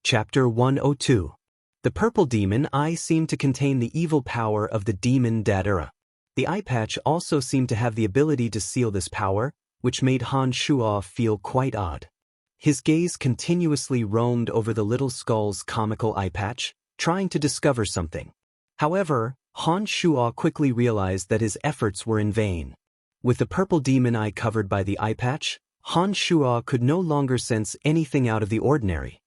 Chapter 102. The purple demon eye seemed to contain the evil power of the demon Daoism. The eye patch also seemed to have the ability to seal this power, which made Han Shuo feel quite odd. His gaze continuously roamed over the little skull's comical eye patch, trying to discover something. However, Han Shuo quickly realized that his efforts were in vain. With the purple demon eye covered by the eye patch, Han Shuo could no longer sense anything out of the ordinary.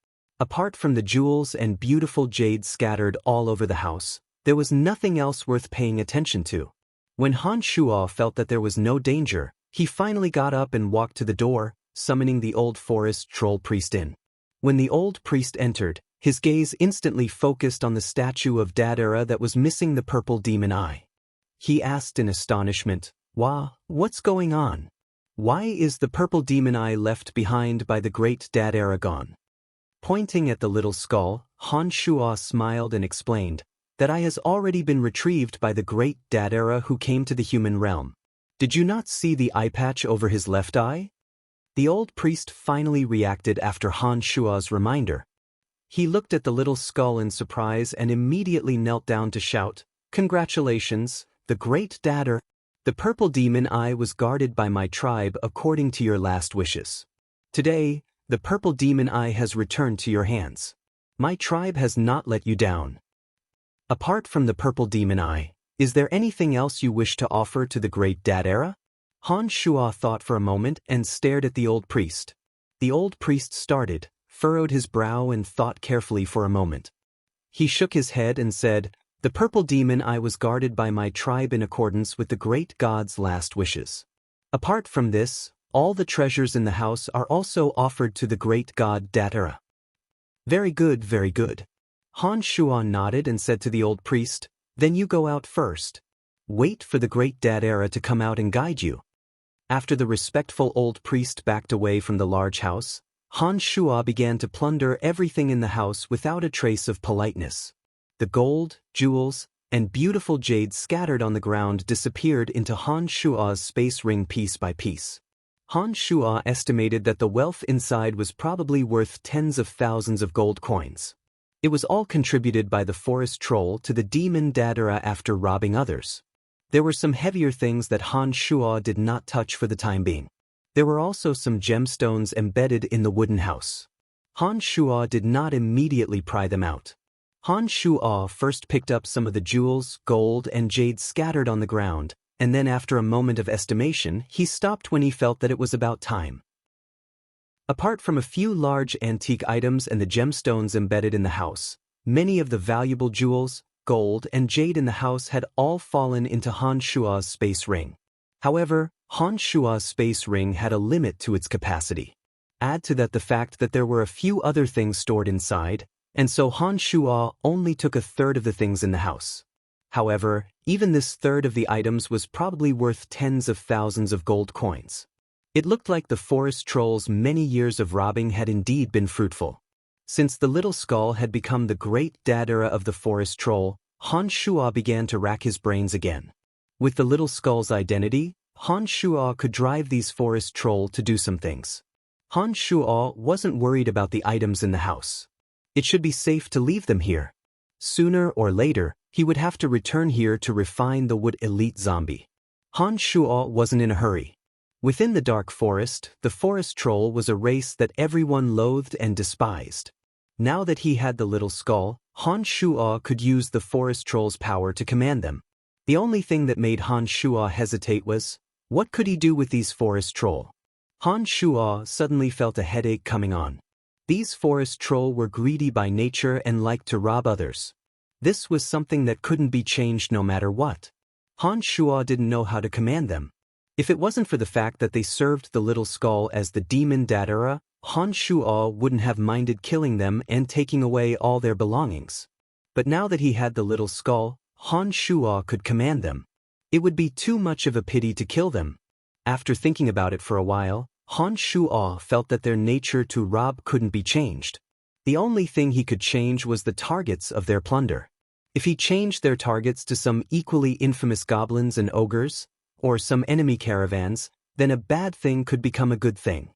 Apart from the jewels and beautiful jade scattered all over the house, there was nothing else worth paying attention to. When Han Shuo felt that there was no danger, he finally got up and walked to the door, summoning the old forest troll priest in. When the old priest entered, his gaze instantly focused on the statue of Daoism that was missing the purple demon eye. He asked in astonishment, what's going on? Why is the purple demon eye left behind by the great Daoism gone?" Pointing at the little skull, Han Shuo smiled and explained, "That eye has already been retrieved by the great Daoism who came to the human realm. Did you not see the eye patch over his left eye?" The old priest finally reacted after Han Shuo's reminder. He looked at the little skull in surprise and immediately knelt down to shout, "Congratulations, the great Daoism! The purple demon eye was guarded by my tribe according to your last wishes. Today, the purple demon eye has returned to your hands. My tribe has not let you down. Apart from the purple demon eye, is there anything else you wish to offer to the great Daoism?" Han Shuo thought for a moment and stared at the old priest. The old priest started, furrowed his brow and thought carefully for a moment. He shook his head and said, "The purple demon eye was guarded by my tribe in accordance with the great god's last wishes. Apart from this, all the treasures in the house are also offered to the great god Daoism." Very good, very good. Han Shuo nodded and said to the old priest, "Then you go out first. Wait for the great Daoism to come out and guide you." After the respectful old priest backed away from the large house, Han Shuo began to plunder everything in the house without a trace of politeness. The gold, jewels, and beautiful jade scattered on the ground disappeared into Han Shuo's space ring piece by piece. Han Shuo estimated that the wealth inside was probably worth tens of thousands of gold coins. It was all contributed by the forest troll to the demon Daoism after robbing others. There were some heavier things that Han Shuo did not touch for the time being. There were also some gemstones embedded in the wooden house. Han Shuo did not immediately pry them out. Han Shuo first picked up some of the jewels, gold, and jade scattered on the ground, and then after a moment of estimation, he stopped when he felt that it was about time. Apart from a few large antique items and the gemstones embedded in the house, many of the valuable jewels, gold, and jade in the house had all fallen into Han Shuo's space ring. However, Han Shuo's space ring had a limit to its capacity. Add to that the fact that there were a few other things stored inside, and so Han Shuo only took a third of the things in the house. However, even this third of the items was probably worth tens of thousands of gold coins. It looked like the forest troll's many years of robbing had indeed been fruitful. Since the little skull had become the great Daoism of the forest troll, Han Shuo began to rack his brains again. With the little skull's identity, Han Shuo could drive these forest troll to do some things. Han Shuo wasn't worried about the items in the house. It should be safe to leave them here. Sooner or later, he would have to return here to refine the wood elite zombie. Han Shuo wasn't in a hurry. Within the dark forest, the forest troll was a race that everyone loathed and despised. Now that he had the little skull, Han Shuo could use the forest troll's power to command them. The only thing that made Han Shuo hesitate was, what could he do with these forest troll? Han Shuo suddenly felt a headache coming on. These forest troll were greedy by nature and liked to rob others. This was something that couldn't be changed no matter what. Han Shuo didn't know how to command them. If it wasn't for the fact that they served the little skull as the demon Daoism, Han Shuo wouldn't have minded killing them and taking away all their belongings. But now that he had the little skull, Han Shuo could command them. It would be too much of a pity to kill them. After thinking about it for a while, Han Shuo felt that their nature to rob couldn't be changed. The only thing he could change was the targets of their plunder. If he changed their targets to some equally infamous goblins and ogres, or some enemy caravans, then a bad thing could become a good thing.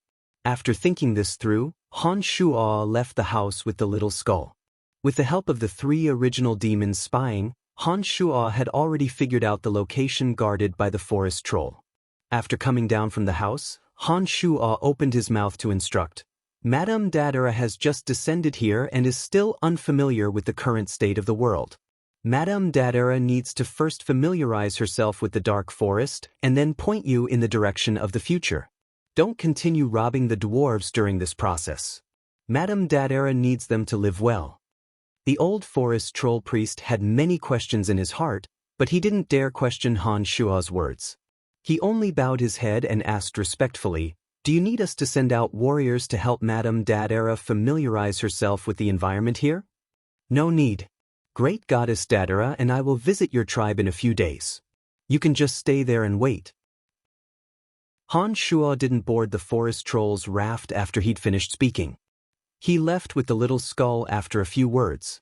After thinking this through, Han Shuo left the house with the little skull. With the help of the 3 original demons spying, Han Shuo had already figured out the location guarded by the forest troll. After coming down from the house, Han Shuo opened his mouth to instruct. Madame Dadera has just descended here and is still unfamiliar with the current state of the world. Madame Dadera needs to first familiarize herself with the dark forest and then point you in the direction of the future. Don't continue robbing the dwarves during this process. Madame Dadera needs them to live well. The old forest troll priest had many questions in his heart, but he didn't dare question Han Shuo's words. He only bowed his head and asked respectfully, "Do you need us to send out warriors to help Madame Dadera familiarize herself with the environment here?" "No need. Great Goddess Dadera and I will visit your tribe in a few days. You can just stay there and wait." Han Shuo didn't board the forest troll's raft after he'd finished speaking. He left with the little skull after a few words.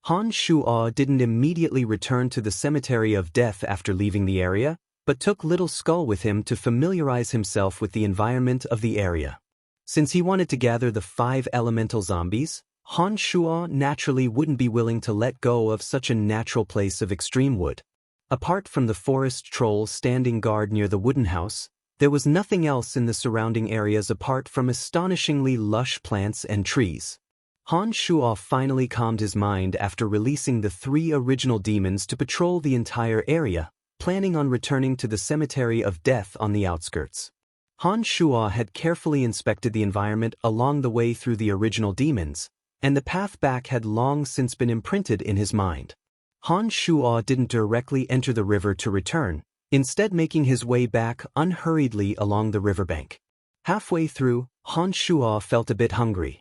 Han Shuo didn't immediately return to the cemetery of death after leaving the area, but took Little Skull with him to familiarize himself with the environment of the area. Since he wanted to gather the 5 elemental zombies, Han Shuo naturally wouldn't be willing to let go of such a natural place of extreme wood. Apart from the forest troll standing guard near the wooden house, there was nothing else in the surrounding areas apart from astonishingly lush plants and trees. Han Shuo finally calmed his mind after releasing the 3 original demons to patrol the entire area, planning on returning to the cemetery of death on the outskirts. Han Shuo had carefully inspected the environment along the way through the original demons, and the path back had long since been imprinted in his mind. Han Shuo didn't directly enter the river to return, instead making his way back unhurriedly along the riverbank. Halfway through, Han Shuo felt a bit hungry.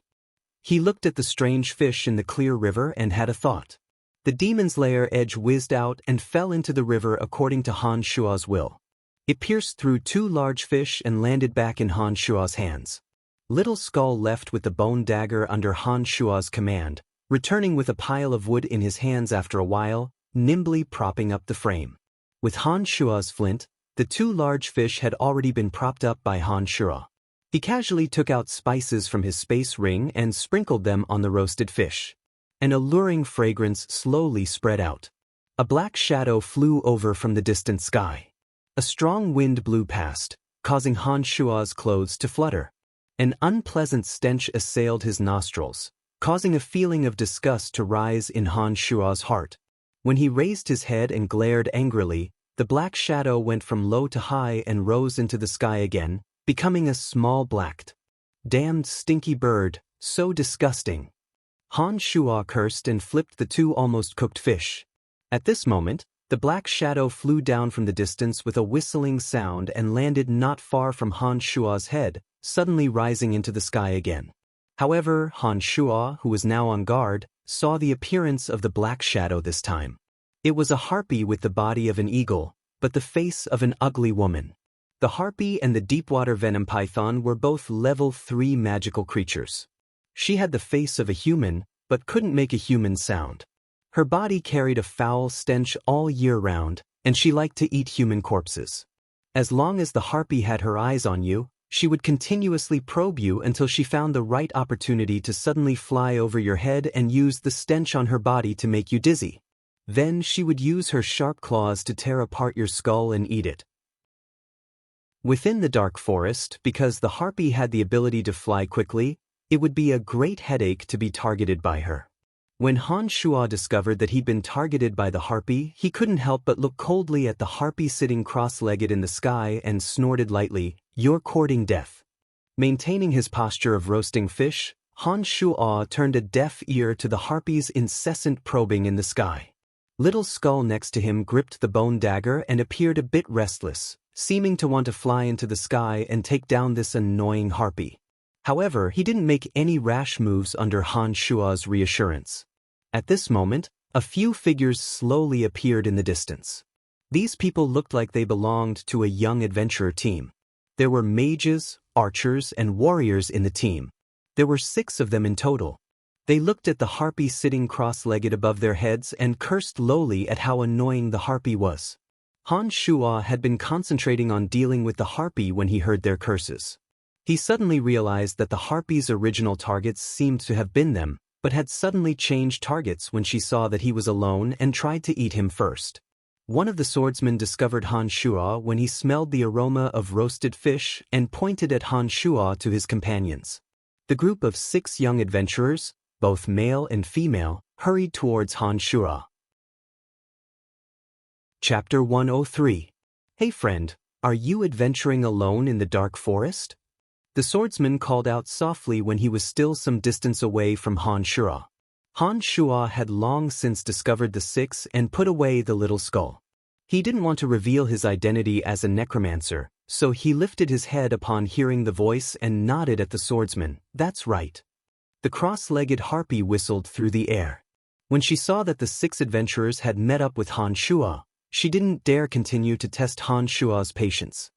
He looked at the strange fish in the clear river and had a thought. The demon's lair edge whizzed out and fell into the river according to Han Shuo's will. It pierced through 2 large fish and landed back in Han Shuo's hands. Little Skull left with the bone dagger under Han Shuo's command, returning with a pile of wood in his hands after a while, nimbly propping up the frame. With Han Shuo's flint, the 2 large fish had already been propped up by Han Shuo. He casually took out spices from his space ring and sprinkled them on the roasted fish. An alluring fragrance slowly spread out. A black shadow flew over from the distant sky. A strong wind blew past, causing Han Shuo's clothes to flutter. An unpleasant stench assailed his nostrils, causing a feeling of disgust to rise in Han Shuo's heart. When he raised his head and glared angrily, the black shadow went from low to high and rose into the sky again, becoming a small blacked. "Damned stinky bird, so disgusting." Han Shuo cursed and flipped the 2 almost cooked fish. At this moment, the black shadow flew down from the distance with a whistling sound and landed not far from Han Shuo's head, suddenly rising into the sky again. However, Han Shuo, who was now on guard, saw the appearance of the black shadow this time. It was a harpy with the body of an eagle, but the face of an ugly woman. The harpy and the deepwater venom python were both level 3 magical creatures. She had the face of a human, but couldn't make a human sound. Her body carried a foul stench all year round, and she liked to eat human corpses. As long as the harpy had her eyes on you, she would continuously probe you until she found the right opportunity to suddenly fly over your head and use the stench on her body to make you dizzy. Then she would use her sharp claws to tear apart your skull and eat it. Within the dark forest, because the harpy had the ability to fly quickly, it would be a great headache to be targeted by her. When Han Shuo discovered that he'd been targeted by the harpy, he couldn't help but look coldly at the harpy sitting cross-legged in the sky and snorted lightly, "You're courting death." Maintaining his posture of roasting fish, Han Shuo turned a deaf ear to the harpy's incessant probing in the sky. Little Skull next to him gripped the bone dagger and appeared a bit restless, seeming to want to fly into the sky and take down this annoying harpy. However, he didn't make any rash moves under Han Shuo's reassurance. At this moment, a few figures slowly appeared in the distance. These people looked like they belonged to a young adventurer team. There were mages, archers, and warriors in the team. There were 6 of them in total. They looked at the harpy sitting cross-legged above their heads and cursed lowly at how annoying the harpy was. Han Shuo had been concentrating on dealing with the harpy when he heard their curses. He suddenly realized that the harpy's original targets seemed to have been them, but had suddenly changed targets when she saw that he was alone and tried to eat him first. One of the swordsmen discovered Han Shuo when he smelled the aroma of roasted fish and pointed at Han Shuo to his companions. The group of 6 young adventurers, both male and female, hurried towards Han Shuo. Chapter 103. Hey friend, are you adventuring alone in the dark forest? The swordsman called out softly when he was still some distance away from Han Shuo. Han Shuo had long since discovered the 6 and put away the little skull. He didn't want to reveal his identity as a necromancer, so he lifted his head upon hearing the voice and nodded at the swordsman. That's right. The cross-legged harpy whistled through the air. When she saw that the 6 adventurers had met up with Han Shuo, she didn't dare continue to test Han Shuo's patience.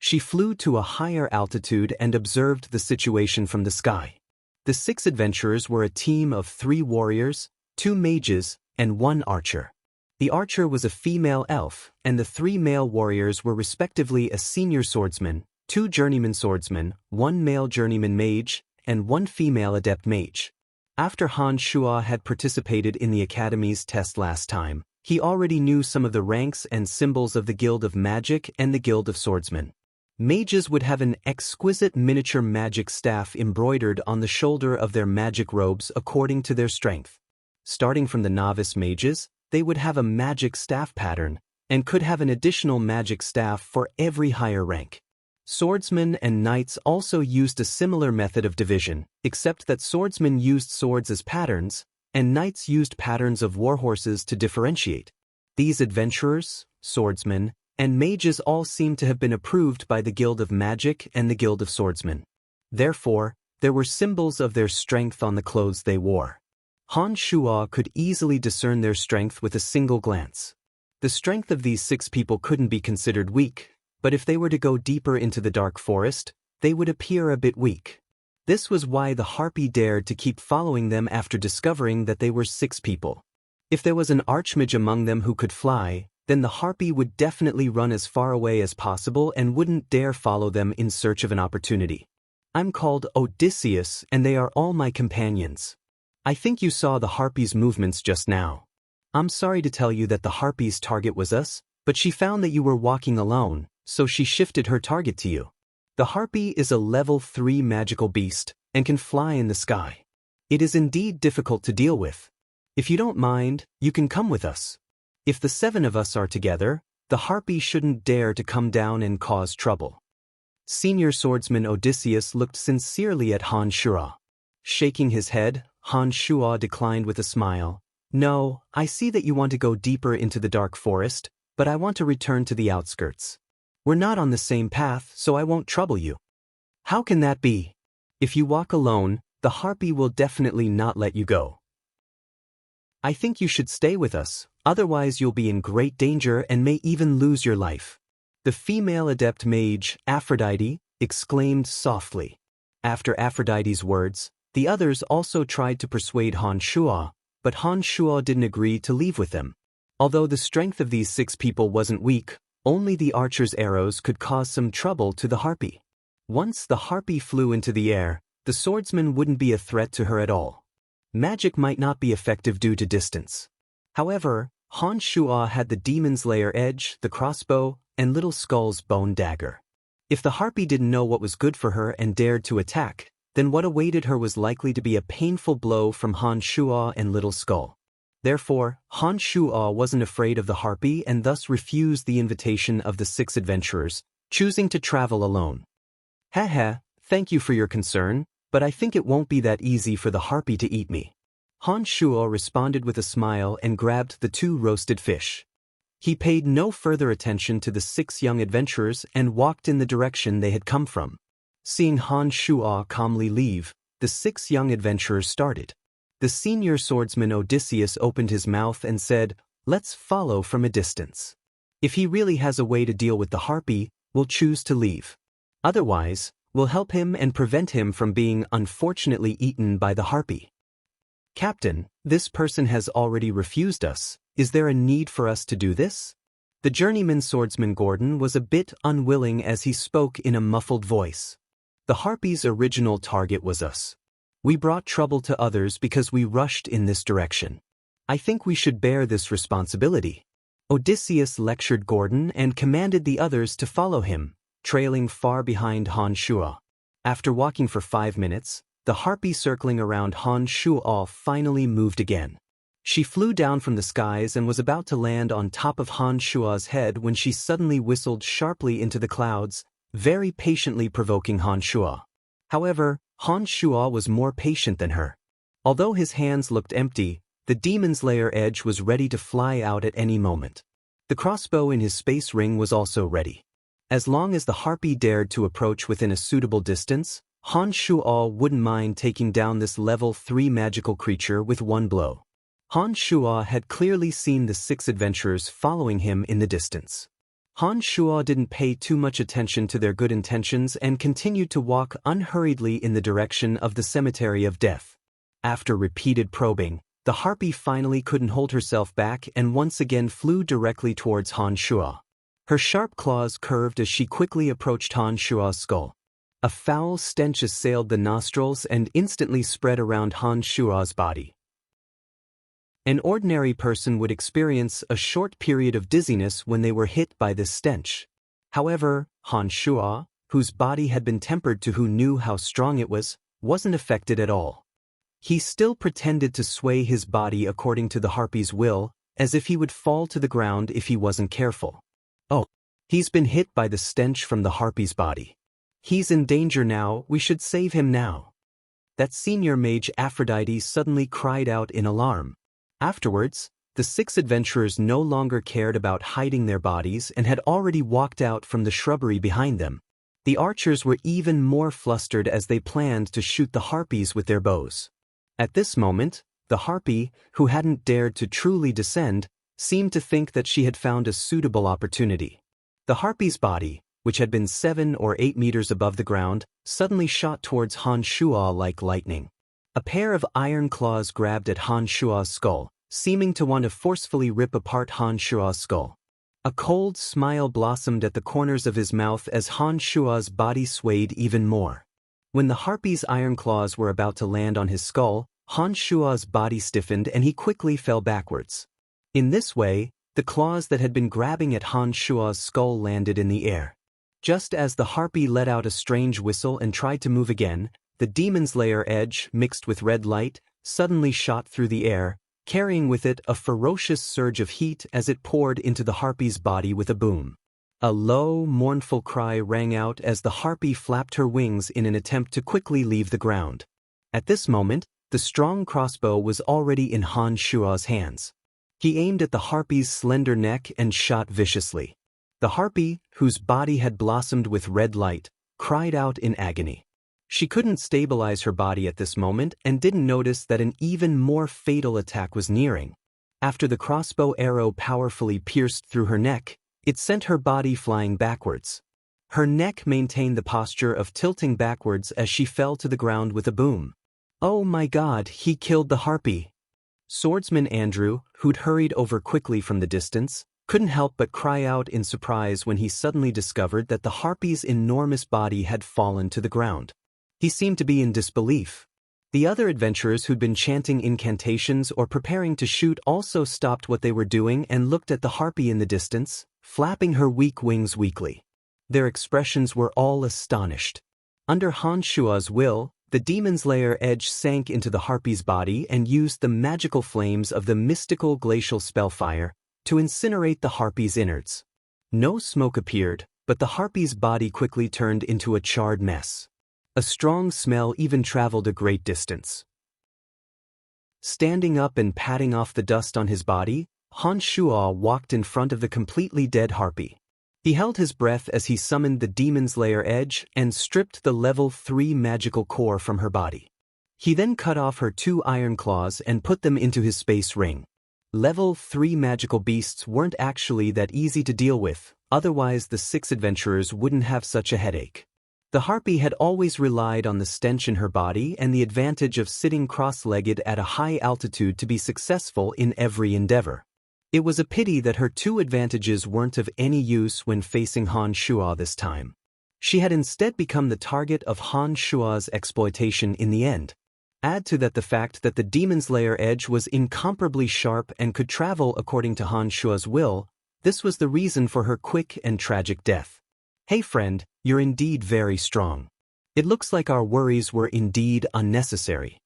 She flew to a higher altitude and observed the situation from the sky. The 6 adventurers were a team of 3 warriors, 2 mages, and 1 archer. The archer was a female elf, and the 3 male warriors were respectively a senior swordsman, 2 journeyman swordsmen, 1 male journeyman mage, and 1 female adept mage. After Han Shuo had participated in the Academy's test last time, he already knew some of the ranks and symbols of the Guild of Magic and the Guild of Swordsmen. Mages would have an exquisite miniature magic staff embroidered on the shoulder of their magic robes according to their strength. Starting from the novice mages, they would have a magic staff pattern, and could have an additional magic staff for every higher rank. Swordsmen and knights also used a similar method of division, except that swordsmen used swords as patterns, and knights used patterns of warhorses to differentiate. These adventurers, swordsmen, and mages all seem to have been approved by the Guild of Magic and the Guild of Swordsmen. Therefore, there were symbols of their strength on the clothes they wore. Han Shuo could easily discern their strength with a single glance. The strength of these 6 people couldn't be considered weak, but if they were to go deeper into the dark forest, they would appear a bit weak. This was why the harpy dared to keep following them after discovering that they were 6 people. If there was an archmage among them who could fly, then the harpy would definitely run as far away as possible and wouldn't dare follow them in search of an opportunity. I'm called Odysseus, and they are all my companions. I think you saw the harpy's movements just now. I'm sorry to tell you that the harpy's target was us, but she found that you were walking alone, so she shifted her target to you. The harpy is a level 3 magical beast, and can fly in the sky. It is indeed difficult to deal with. If you don't mind, you can come with us. If the 7 of us are together, the harpy shouldn't dare to come down and cause trouble. Senior swordsman Odysseus looked sincerely at Han Shuo. Shaking his head, Han Shuo declined with a smile. No, I see that you want to go deeper into the dark forest, but I want to return to the outskirts. We're not on the same path, so I won't trouble you. How can that be? If you walk alone, the harpy will definitely not let you go. I think you should stay with us, otherwise you'll be in great danger and may even lose your life. The female adept mage, Aphrodite, exclaimed softly. After Aphrodite's words, the others also tried to persuade Han Shuo, but Han Shuo didn't agree to leave with them. Although the strength of these 6 people wasn't weak, only the archer's arrows could cause some trouble to the harpy. Once the harpy flew into the air, the swordsman wouldn't be a threat to her at all. Magic might not be effective due to distance. However, Han Shuo had the demon's lair edge, the crossbow, and Little Skull's bone dagger. If the harpy didn't know what was good for her and dared to attack, then what awaited her was likely to be a painful blow from Han Shuo and Little Skull. Therefore, Han Shuo wasn't afraid of the harpy and thus refused the invitation of the 6 adventurers, choosing to travel alone. Haha, thank you for your concern, but I think it won't be that easy for the harpy to eat me. Han Shuo responded with a smile and grabbed the 2 roasted fish. He paid no further attention to the 6 young adventurers and walked in the direction they had come from. Seeing Han Shuo calmly leave, the 6 young adventurers started. The senior swordsman Odysseus opened his mouth and said, "Let's follow from a distance. If he really has a way to deal with the harpy, we'll choose to leave. Otherwise, we'll help him and prevent him from being unfortunately eaten by the harpy." "Captain, this person has already refused us. Is there a need for us to do this?" The journeyman swordsman Gordon was a bit unwilling as he spoke in a muffled voice. The Harpy's original target was us. We brought trouble to others because we rushed in this direction. I think we should bear this responsibility. Odysseus lectured Gordon and commanded the others to follow him, trailing far behind Han Shuo. After walking for 5 minutes, the harpy circling around Han Shuo finally moved again. She flew down from the skies and was about to land on top of Han Shuo's head when she suddenly whistled sharply into the clouds, very patiently provoking Han Shuo. However, Han Shuo was more patient than her. Although his hands looked empty, the demon's lair edge was ready to fly out at any moment. The crossbow in his space ring was also ready. As long as the harpy dared to approach within a suitable distance, Han Shuo wouldn't mind taking down this level 3 magical creature with one blow. Han Shuo had clearly seen the 6 adventurers following him in the distance. Han Shuo didn't pay too much attention to their good intentions and continued to walk unhurriedly in the direction of the cemetery of death. After repeated probing, the harpy finally couldn't hold herself back and once again flew directly towards Han Shuo. Her sharp claws curved as she quickly approached Han Shuo's skull. A foul stench assailed the nostrils and instantly spread around Han Shuo's body. An ordinary person would experience a short period of dizziness when they were hit by this stench. However, Han Shuo, whose body had been tempered to who knew how strong it was, wasn't affected at all. He still pretended to sway his body according to the harpy's will, as if he would fall to the ground if he wasn't careful. Oh, he's been hit by the stench from the harpy's body. He's in danger now, we should save him now. That senior mage Aphrodite suddenly cried out in alarm. Afterwards, the 6 adventurers no longer cared about hiding their bodies and had already walked out from the shrubbery behind them. The archers were even more flustered as they planned to shoot the harpies with their bows. At this moment, the harpy, who hadn't dared to truly descend, seemed to think that she had found a suitable opportunity. The harpy's body, which had been 7 or 8 meters above the ground, suddenly shot towards Han Shuo like lightning. A pair of iron claws grabbed at Han Shuo's skull, seeming to want to forcefully rip apart Han Shuo's skull. A cold smile blossomed at the corners of his mouth as Han Shuo's body swayed even more. When the harpy's iron claws were about to land on his skull, Han Shuo's body stiffened and he quickly fell backwards. In this way, the claws that had been grabbing at Han Shuo's skull landed in the air. Just as the harpy let out a strange whistle and tried to move again, the demon's lair edge, mixed with red light, suddenly shot through the air, carrying with it a ferocious surge of heat as it poured into the harpy's body with a boom. A low, mournful cry rang out as the harpy flapped her wings in an attempt to quickly leave the ground. At this moment, the strong crossbow was already in Han Shuo's hands. He aimed at the harpy's slender neck and shot viciously. The harpy, whose body had blossomed with red light, cried out in agony. She couldn't stabilize her body at this moment and didn't notice that an even more fatal attack was nearing. After the crossbow arrow powerfully pierced through her neck, it sent her body flying backwards. Her neck maintained the posture of tilting backwards as she fell to the ground with a boom. Oh my God, he killed the harpy! Swordsman Andrew, who'd hurried over quickly from the distance, couldn't help but cry out in surprise when he suddenly discovered that the harpy's enormous body had fallen to the ground. He seemed to be in disbelief. The other adventurers who'd been chanting incantations or preparing to shoot also stopped what they were doing and looked at the harpy in the distance, flapping her weak wings weakly. Their expressions were all astonished. Under Han Shuo's will, the demon's lair edge sank into the harpy's body and used the magical flames of the mystical glacial spellfire to incinerate the harpy's innards. No smoke appeared, but the harpy's body quickly turned into a charred mess. A strong smell even traveled a great distance. Standing up and patting off the dust on his body, Han Shuo walked in front of the completely dead harpy. He held his breath as he summoned the demon's lair edge and stripped the level 3 magical core from her body. He then cut off her 2 iron claws and put them into his space ring. Level 3 magical beasts weren't actually that easy to deal with, otherwise the 6 adventurers wouldn't have such a headache. The harpy had always relied on the stench in her body and the advantage of sitting cross-legged at a high altitude to be successful in every endeavor. It was a pity that her 2 advantages weren't of any use when facing Han Shuo this time. She had instead become the target of Han Shua's exploitation in the end. Add to that the fact that the demon's lair edge was incomparably sharp and could travel according to Han Shua's will. This was the reason for her quick and tragic death. Hey friend, you're indeed very strong. It looks like our worries were indeed unnecessary.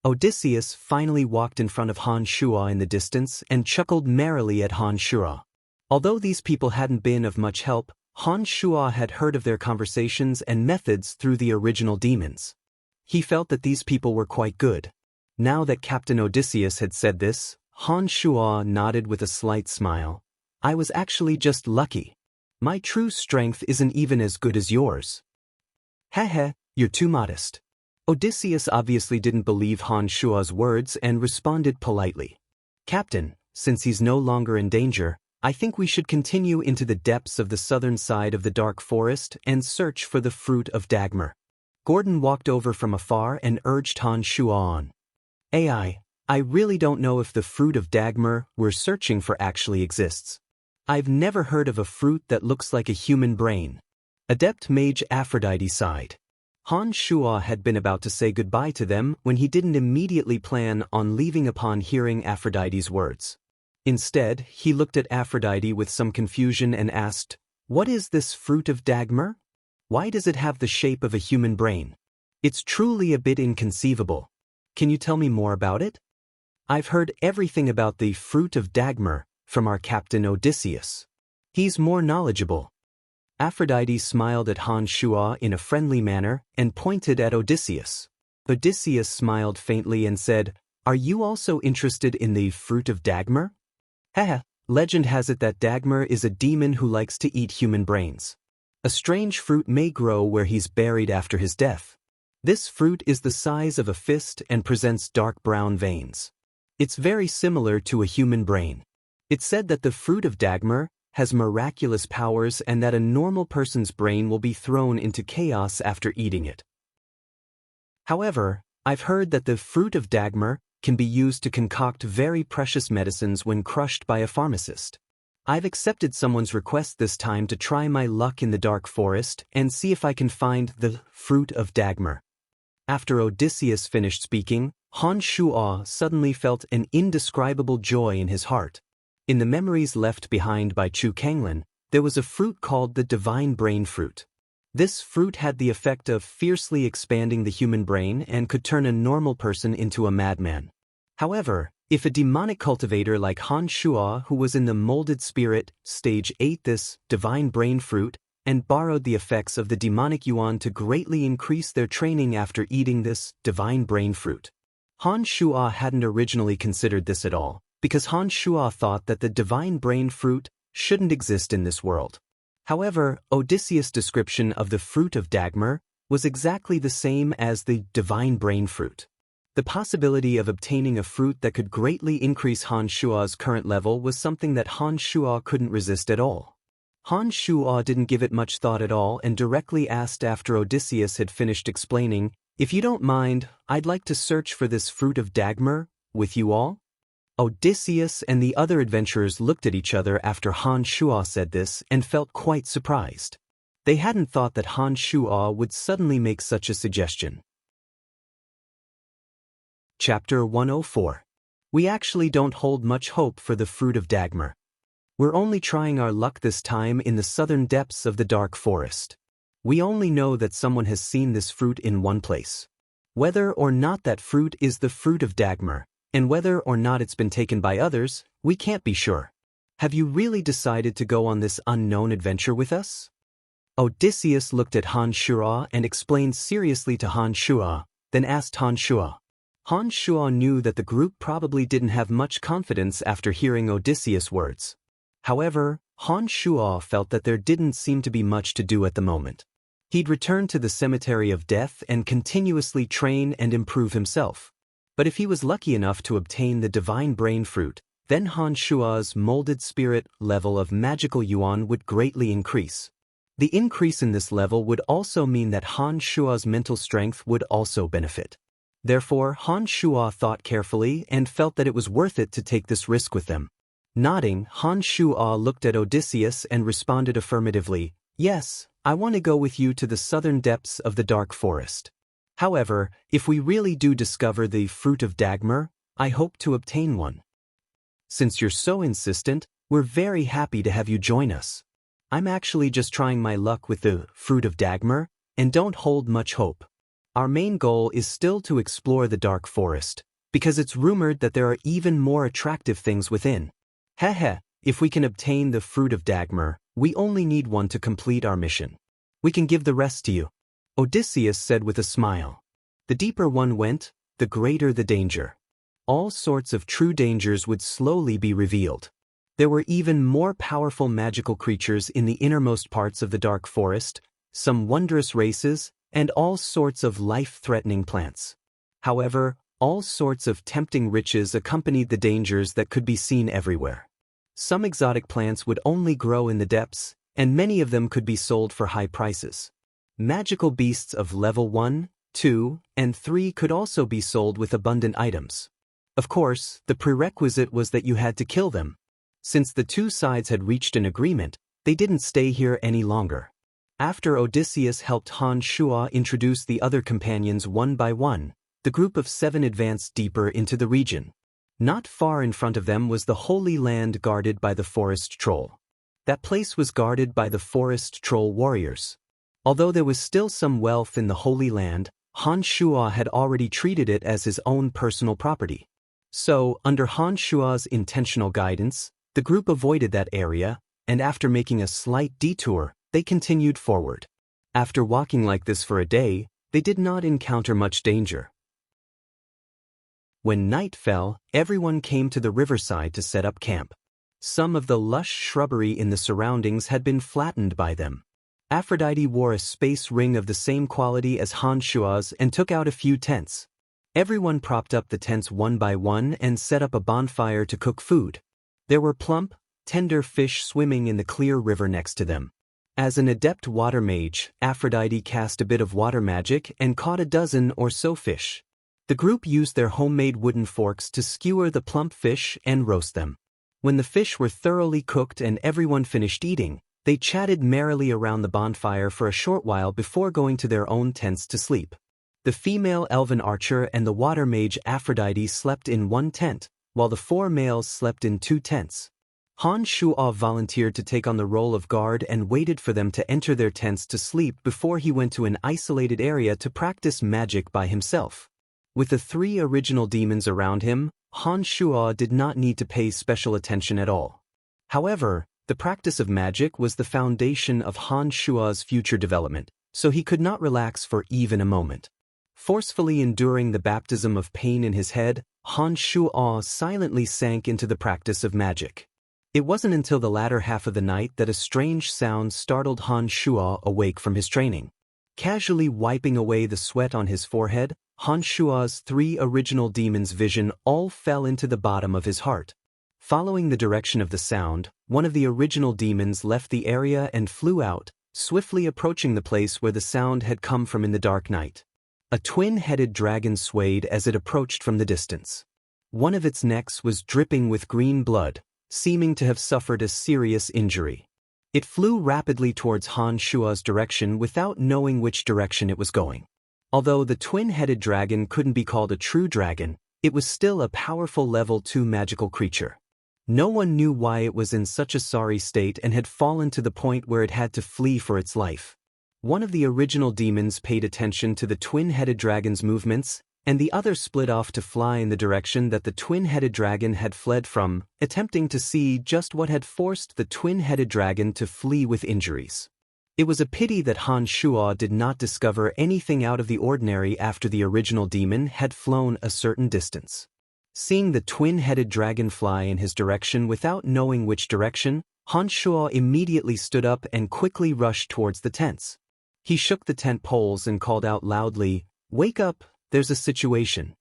Odysseus finally walked in front of Han Shua in the distance and chuckled merrily at Han Shua. Although these people hadn't been of much help, Han Shua had heard of their conversations and methods through the original demons. He felt that these people were quite good. Now that Captain Odysseus had said this, Han Shua nodded with a slight smile. I was actually just lucky. My true strength isn't even as good as yours. Heh, you're too modest. Odysseus obviously didn't believe Han Shua's words and responded politely. Captain, since he's no longer in danger, I think we should continue into the depths of the southern side of the dark forest and search for the fruit of Dagmar. Gordon walked over from afar and urged Han Shua on. I really don't know if the fruit of Dagmar we're searching for actually exists. I've never heard of a fruit that looks like a human brain. Adept Mage Aphrodite sighed. Han Shua had been about to say goodbye to them when he didn't immediately plan on leaving upon hearing Aphrodite's words. Instead, he looked at Aphrodite with some confusion and asked, "What is this fruit of Dagmar? Why does it have the shape of a human brain? It's truly a bit inconceivable. Can you tell me more about it?" I've heard everything about the fruit of Dagmar from our captain Odysseus. He's more knowledgeable. Aphrodite smiled at Han Shua in a friendly manner and pointed at Odysseus. Odysseus smiled faintly and said, "Are you also interested in the fruit of Dagmar?" Legend has it that Dagmar is a demon who likes to eat human brains. A strange fruit may grow where he's buried after his death. This fruit is the size of a fist and presents dark brown veins. It's very similar to a human brain. It's said that the fruit of Dagmar has miraculous powers and that a normal person's brain will be thrown into chaos after eating it. However, I've heard that the fruit of Dagmar can be used to concoct very precious medicines when crushed by a pharmacist. I've accepted someone's request this time to try my luck in the dark forest and see if I can find the fruit of Dagmar. After Odysseus finished speaking, Han Shua suddenly felt an indescribable joy in his heart. In the memories left behind by Chu Kanglin, there was a fruit called the Divine Brain Fruit. This fruit had the effect of fiercely expanding the human brain and could turn a normal person into a madman. However, if a demonic cultivator like Han Shua, who was in the molded spirit stage, ate this divine brain fruit and borrowed the effects of the demonic yuan to greatly increase their training after eating this divine brain fruit. Han Shua hadn't originally considered this at all, because Han Shua thought that the divine brain fruit shouldn't exist in this world. However, Odysseus' description of the fruit of Dagmar was exactly the same as the divine brain fruit. The possibility of obtaining a fruit that could greatly increase Han Shua's current level was something that Han Shua couldn't resist at all. Han Shua didn't give it much thought at all and directly asked after Odysseus had finished explaining, "If you don't mind, I'd like to search for this fruit of Dagmar with you all?" Odysseus and the other adventurers looked at each other after Han Shua said this and felt quite surprised. They hadn't thought that Han Shua would suddenly make such a suggestion. Chapter 104. We actually don't hold much hope for the fruit of Dagmar. We're only trying our luck this time in the southern depths of the dark forest. We only know that someone has seen this fruit in one place. Whether or not that fruit is the fruit of Dagmar, and whether or not it's been taken by others, we can't be sure. Have you really decided to go on this unknown adventure with us? Odysseus looked at Han Shua and explained seriously to Han Shua, then asked Han Shua. Han Shua knew that the group probably didn't have much confidence after hearing Odysseus' words. However, Han Shua felt that there didn't seem to be much to do at the moment. He'd return to the cemetery of death and continuously train and improve himself. But if he was lucky enough to obtain the divine brain fruit, then Han Shua's molded spirit level of magical yuan would greatly increase. The increase in this level would also mean that Han Shua's mental strength would also benefit. Therefore, Han Shua thought carefully and felt that it was worth it to take this risk with them. Nodding, Han Shua looked at Odysseus and responded affirmatively, Yes, I want to go with you to the southern depths of the dark forest. However, if we really do discover the fruit of Dagmar, I hope to obtain one. Since you're so insistent, we're very happy to have you join us. I'm actually just trying my luck with the fruit of Dagmar, and don't hold much hope. Our main goal is still to explore the dark forest, because it's rumored that there are even more attractive things within. Heh, if we can obtain the fruit of Dagmar, we only need one to complete our mission. We can give the rest to you. Odysseus said with a smile. The deeper one went, the greater the danger. All sorts of true dangers would slowly be revealed. There were even more powerful magical creatures in the innermost parts of the dark forest, some wondrous races, and all sorts of life-threatening plants. However, all sorts of tempting riches accompanied the dangers that could be seen everywhere. Some exotic plants would only grow in the depths, and many of them could be sold for high prices. Magical beasts of level 1, 2, and 3 could also be sold with abundant items. Of course, the prerequisite was that you had to kill them. Since the two sides had reached an agreement, they didn't stay here any longer. After Odysseus helped Han Shuo introduce the other companions one by one, the group of 7 advanced deeper into the region. Not far in front of them was the Holy Land guarded by the Forest Troll. That place was guarded by the Forest Troll warriors. Although there was still some wealth in the Holy Land, Han Shuo had already treated it as his own personal property. So, under Han Shuo's intentional guidance, the group avoided that area, and after making a slight detour, they continued forward. After walking like this for a day, they did not encounter much danger. When night fell, everyone came to the riverside to set up camp. Some of the lush shrubbery in the surroundings had been flattened by them. Aphrodite wore a space ring of the same quality as Han Shuo's and took out a few tents. Everyone propped up the tents one by one and set up a bonfire to cook food. There were plump, tender fish swimming in the clear river next to them. As an adept water mage, Aphrodite cast a bit of water magic and caught a dozen or so fish. The group used their homemade wooden forks to skewer the plump fish and roast them. When the fish were thoroughly cooked and everyone finished eating, they chatted merrily around the bonfire for a short while before going to their own tents to sleep. The female elven archer and the water mage Aphrodite slept in one tent, while the 4 males slept in 2 tents. Han Shuo volunteered to take on the role of guard and waited for them to enter their tents to sleep before he went to an isolated area to practice magic by himself. With the 3 original demons around him, Han Shuo did not need to pay special attention at all. However, the practice of magic was the foundation of Han Shuo's future development, so he could not relax for even a moment. Forcefully enduring the baptism of pain in his head, Han Shuo silently sank into the practice of magic. It wasn't until the latter half of the night that a strange sound startled Han Shuo awake from his training. Casually wiping away the sweat on his forehead, Han Shuo's 3 original demons' vision all fell into the bottom of his heart. Following the direction of the sound, one of the original demons left the area and flew out, swiftly approaching the place where the sound had come from in the dark night. A twin-headed dragon swayed as it approached from the distance. One of its necks was dripping with green blood, seeming to have suffered a serious injury. It flew rapidly towards Han Shuo's direction without knowing which direction it was going. Although the twin-headed dragon couldn't be called a true dragon, it was still a powerful level 2 magical creature. No one knew why it was in such a sorry state and had fallen to the point where it had to flee for its life. One of the original demons paid attention to the twin-headed dragon's movements, and the other split off to fly in the direction that the twin-headed dragon had fled from, attempting to see just what had forced the twin-headed dragon to flee with injuries. It was a pity that Han Shuo did not discover anything out of the ordinary after the original demon had flown a certain distance. Seeing the twin-headed dragon fly in his direction without knowing which direction, Han Shuo immediately stood up and quickly rushed towards the tents. He shook the tent poles and called out loudly, "Wake up, there's a situation."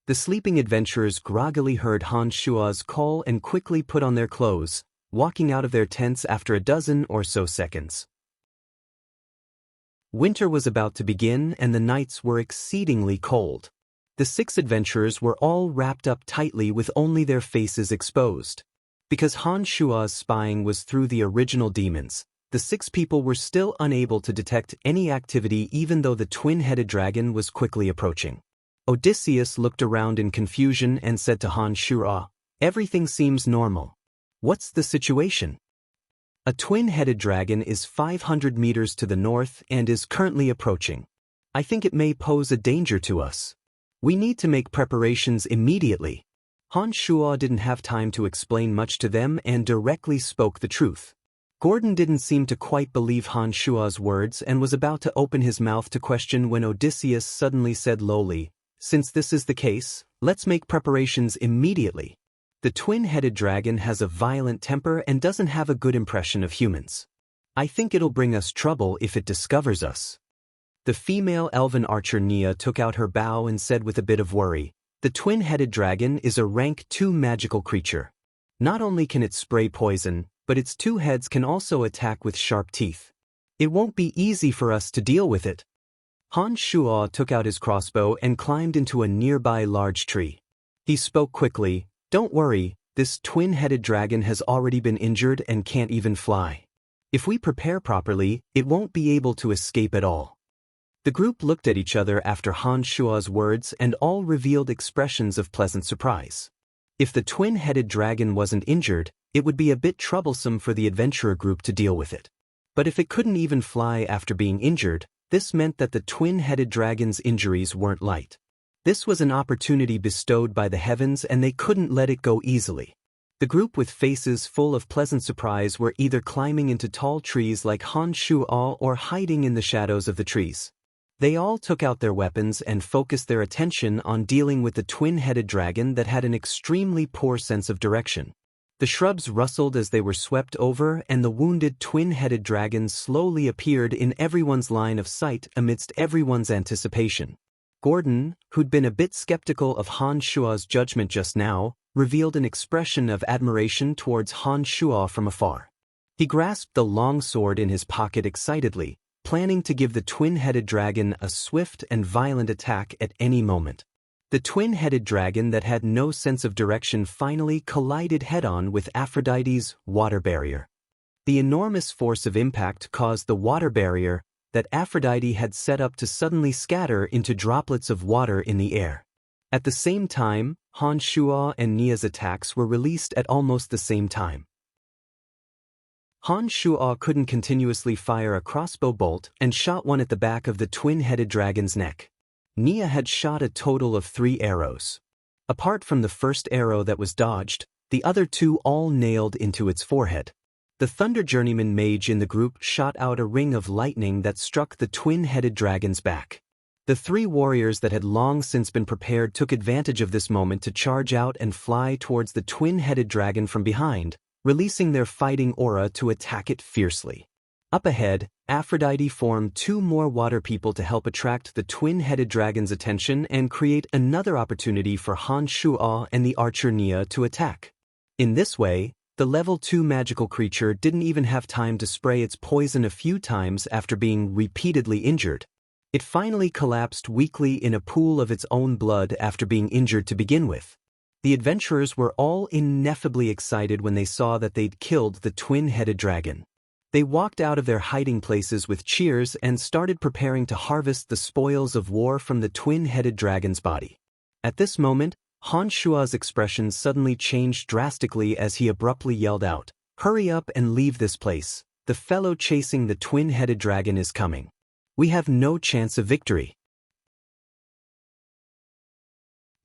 The sleeping adventurers groggily heard Han Shuo's call and quickly put on their clothes, walking out of their tents after a dozen or so seconds. Winter was about to begin and the nights were exceedingly cold. The 6 adventurers were all wrapped up tightly with only their faces exposed. Because Han Shuo's spying was through the original demons, the 6 people were still unable to detect any activity even though the twin-headed dragon was quickly approaching. Odysseus looked around in confusion and said to Han Shuo, "Everything seems normal. What's the situation?" A twin-headed dragon is 500 meters to the north and is currently approaching. I think it may pose a danger to us. We need to make preparations immediately. Han Shuo didn't have time to explain much to them and directly spoke the truth. Gordon didn't seem to quite believe Han Shuo's words and was about to open his mouth to question when Odysseus suddenly said lowly, "Since this is the case, let's make preparations immediately. The twin-headed dragon has a violent temper and doesn't have a good impression of humans. I think it'll bring us trouble if it discovers us." The female elven archer Nia took out her bow and said with a bit of worry, "The twin-headed dragon is a rank 2 magical creature. Not only can it spray poison, but its 2 heads can also attack with sharp teeth. It won't be easy for us to deal with it." Han Shuo took out his crossbow and climbed into a nearby large tree. He spoke quickly, "Don't worry, this twin-headed dragon has already been injured and can't even fly. If we prepare properly, it won't be able to escape at all." The group looked at each other after Han Shuo's words and all revealed expressions of pleasant surprise. If the twin-headed dragon wasn't injured, it would be a bit troublesome for the adventurer group to deal with it. But if it couldn't even fly after being injured, this meant that the twin-headed dragon's injuries weren't light. This was an opportunity bestowed by the heavens and they couldn't let it go easily. The group with faces full of pleasant surprise were either climbing into tall trees like Han Shuo or hiding in the shadows of the trees. They all took out their weapons and focused their attention on dealing with the twin-headed dragon that had an extremely poor sense of direction. The shrubs rustled as they were swept over and the wounded twin-headed dragon slowly appeared in everyone's line of sight amidst everyone's anticipation. Gordon, who'd been a bit skeptical of Han Shuo's judgment just now, revealed an expression of admiration towards Han Shuo from afar. He grasped the long sword in his pocket excitedly, planning to give the twin-headed dragon a swift and violent attack at any moment. The twin-headed dragon that had no sense of direction finally collided head-on with Aphrodite's water barrier. The enormous force of impact caused the water barrier that Aphrodite had set up to suddenly scatter into droplets of water in the air. At the same time, Han Shuo and Nia's attacks were released at almost the same time. Han Shuo couldn't continuously fire a crossbow bolt and shot one at the back of the twin-headed dragon's neck. Nia had shot a total of 3 arrows. Apart from the first arrow that was dodged, the other 2 all nailed into its forehead. The Thunder Journeyman mage in the group shot out a ring of lightning that struck the twin-headed dragon's back. The 3 warriors that had long since been prepared took advantage of this moment to charge out and fly towards the twin-headed dragon from behind, releasing their fighting aura to attack it fiercely. Up ahead, Aphrodite formed 2 more water people to help attract the twin-headed dragon's attention and create another opportunity for Han Shuo and the archer Nia to attack. In this way, the level 2 magical creature didn't even have time to spray its poison a few times after being repeatedly injured. It finally collapsed weakly in a pool of its own blood after being injured to begin with. The adventurers were all ineffably excited when they saw that they'd killed the twin-headed dragon. They walked out of their hiding places with cheers and started preparing to harvest the spoils of war from the twin-headed dragon's body. At this moment, Han Shuo's expression suddenly changed drastically as he abruptly yelled out, "Hurry up and leave this place. The fellow chasing the twin-headed dragon is coming. We have no chance of victory."